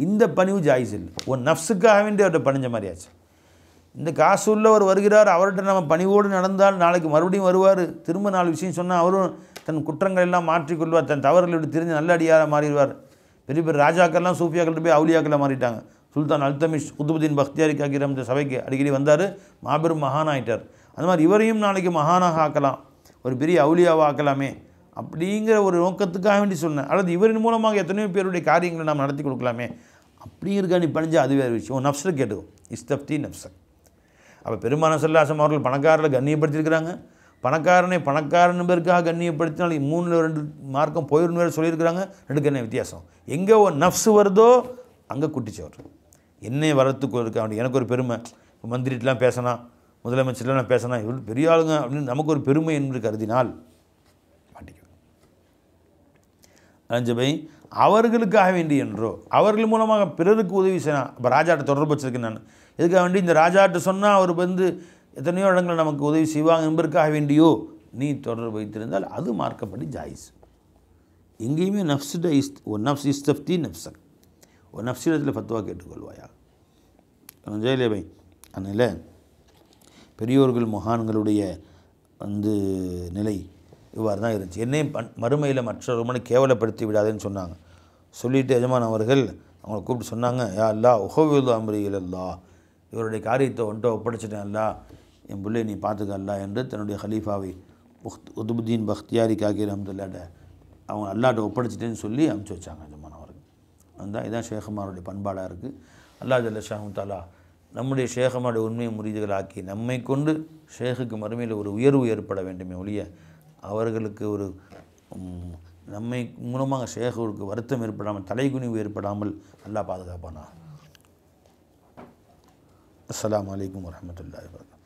இந்த பணிவு ஜாயிஸ் இல்லை. ஒரு நஃப்ஸுக்காக வேண்டி அவர்கிட்ட பணிஞ்ச மாதிரியாச்சு. இந்த காசு உள்ளவர் வருகிறார், அவர்கிட்ட நம்ம பணிவோடு நடந்தால் நாளைக்கு மறுபடியும் வருவார், திரும்ப 4 விஷயம் சொன்னால் அவரும் தன் குற்றங்கள் எல்லாம் மாற்றிக்கொள்வார், தன் தவறுகளை விட்டு தெரிஞ்சு நல்ல அடியாராக மாறிடுவார். பெரிய பெரிய ராஜாக்கள்லாம் சூஃபியாக்கள்கிட்ட போய் அவுலியாக்களாக மாறிட்டாங்க. சுல்தான் அல்தமிஷ் குதுபுதீன் பக்தியாரி காக்கிரம் இந்த சபைக்கு அடிக்கடி வந்தார், மாபெரும் மகானாயிட்டார். அது மாதிரி இவரையும் நாளைக்கு மகானாக ஆக்கலாம், ஒரு பெரிய அவுலியாவாக ஆக்கலாமே அப்படிங்கிற ஒரு நோக்கத்துக்காக வேண்டி சொன்னேன். அல்லது இவரின் மூலமாக எத்தனையோ பேருடைய காரியங்களை நாம் நடத்தி கொடுக்கலாமே அப்படிங்கிறக்கா நீ பணிஞ்சா அது வேறு விஷயம். நஃப்ஸில் கேட்டுக்கும், இஸ்தப்தி நஃப்ஸக். அப்போ பெருமான ஸல்லல்லாஹு அவர்கள் பணக்காரர்களை கண்ணியப்படுத்தியிருக்கிறாங்க. பணக்காரன் என்பதற்காக கண்ணியப்படுத்தினால் 3/2 மார்க்கம் போயிடும் வேறு சொல்லியிருக்கிறாங்க. ரெண்டுக்கு என்ன வித்தியாசம்? எங்கே ஒரு நஃப்ஸ் வருதோ அங்கே குட்டிச்சவர். என்னை வளர்த்துக்கு இருக்க வேண்டிய எனக்கு ஒரு பெருமை, மந்திரிட்டெலாம் பேசினா, முதலமைச்சர்லாம் பேசினா, இவ்வளோ பெரிய ஆளுங்க அப்படின்னு நமக்கு ஒரு பெருமை என்று கருதினால் மாட்டிக்கும். அஞ்சபை அவர்களுக்காக வேண்டி என்றோ அவர்கள் மூலமாக பிறருக்கு உதவி செய்யலாம். இப்போ ராஜாட்ட தொடர்பு வச்சுருக்கேன் நான், எதுக்காக வேண்டி இந்த ராஜாட்ட சொன்னால் அவர் வந்து எத்தனையோ இடங்கள் நமக்கு உதவி செய்வாங்க என்பதற்காக வேண்டியோ நீ தொடர்பு வைத்திருந்தால் அது மார்க்கப்படி ஜாயிஸ். எங்கேயுமே நஃப்ஸிட ஒரு நஃப்ஸ் இஸ்தப்தி நஃப்ஸக், ஒரு நஃப்ஸிடத்தில் ஃபத்வா கேட்டுக்கொள்வாயா ஜெயலேபை. அதனால் பெரியோர்கள் மகான்களுடைய நிலை இவ்வாறு தான் இருந்துச்சு. என்னை மறுமையில் மற்றொருமனை கேவலப்படுத்தி விடாதுன்னு சொன்னாங்க. சொல்லிவிட்டு எஜமான் அவர்கள் அவங்கள கூப்பிட்டு சொன்னாங்க, யா அல்லா உஹவ்விது அம்ரி இலல்லா, இவருடைய காரியத்தை ஒப்படைச்சிட்டேன் அல்லா, என் பிள்ளை நீ பார்த்துக்க அல்லா என்று தன்னுடைய ஹலீஃபாவை குதுபுதீன் பக்தியாரி காக்கி ரஹ்மத்துல்லாஹ் அவங்க அல்லாட்ட ஒப்படைச்சிட்டேன்னு சொல்லி அனுப்பிச்சி வச்சாங்க எஜமான் அவர்கள். அதுதான் இதான் ஷேகுமாருடைய பண்பாடாக இருக்குது. அல்லாஹ் ஜல்ல ஷாஹு தஆலா நம்முடைய ஷேகுமாருடைய உண்மையை முறிதுகளாக்கி நம்மை கொண்டு ஷேகுக்கு மறுமையில் ஒரு உயர்வு ஏற்பட வேண்டுமே ஒழிய அவர்களுக்கு ஒரு நம்மை மூலமாக ஷேகுக்கு வருத்தம் ஏற்படாமல், தலைகுனிவு ஏற்படாமல் அல்லாஹ் பாதுகாப்பானா. அஸ்ஸலாமு அலைக்கும் வரஹ்மத்துல்லாஹி வபரகாத்துஹு.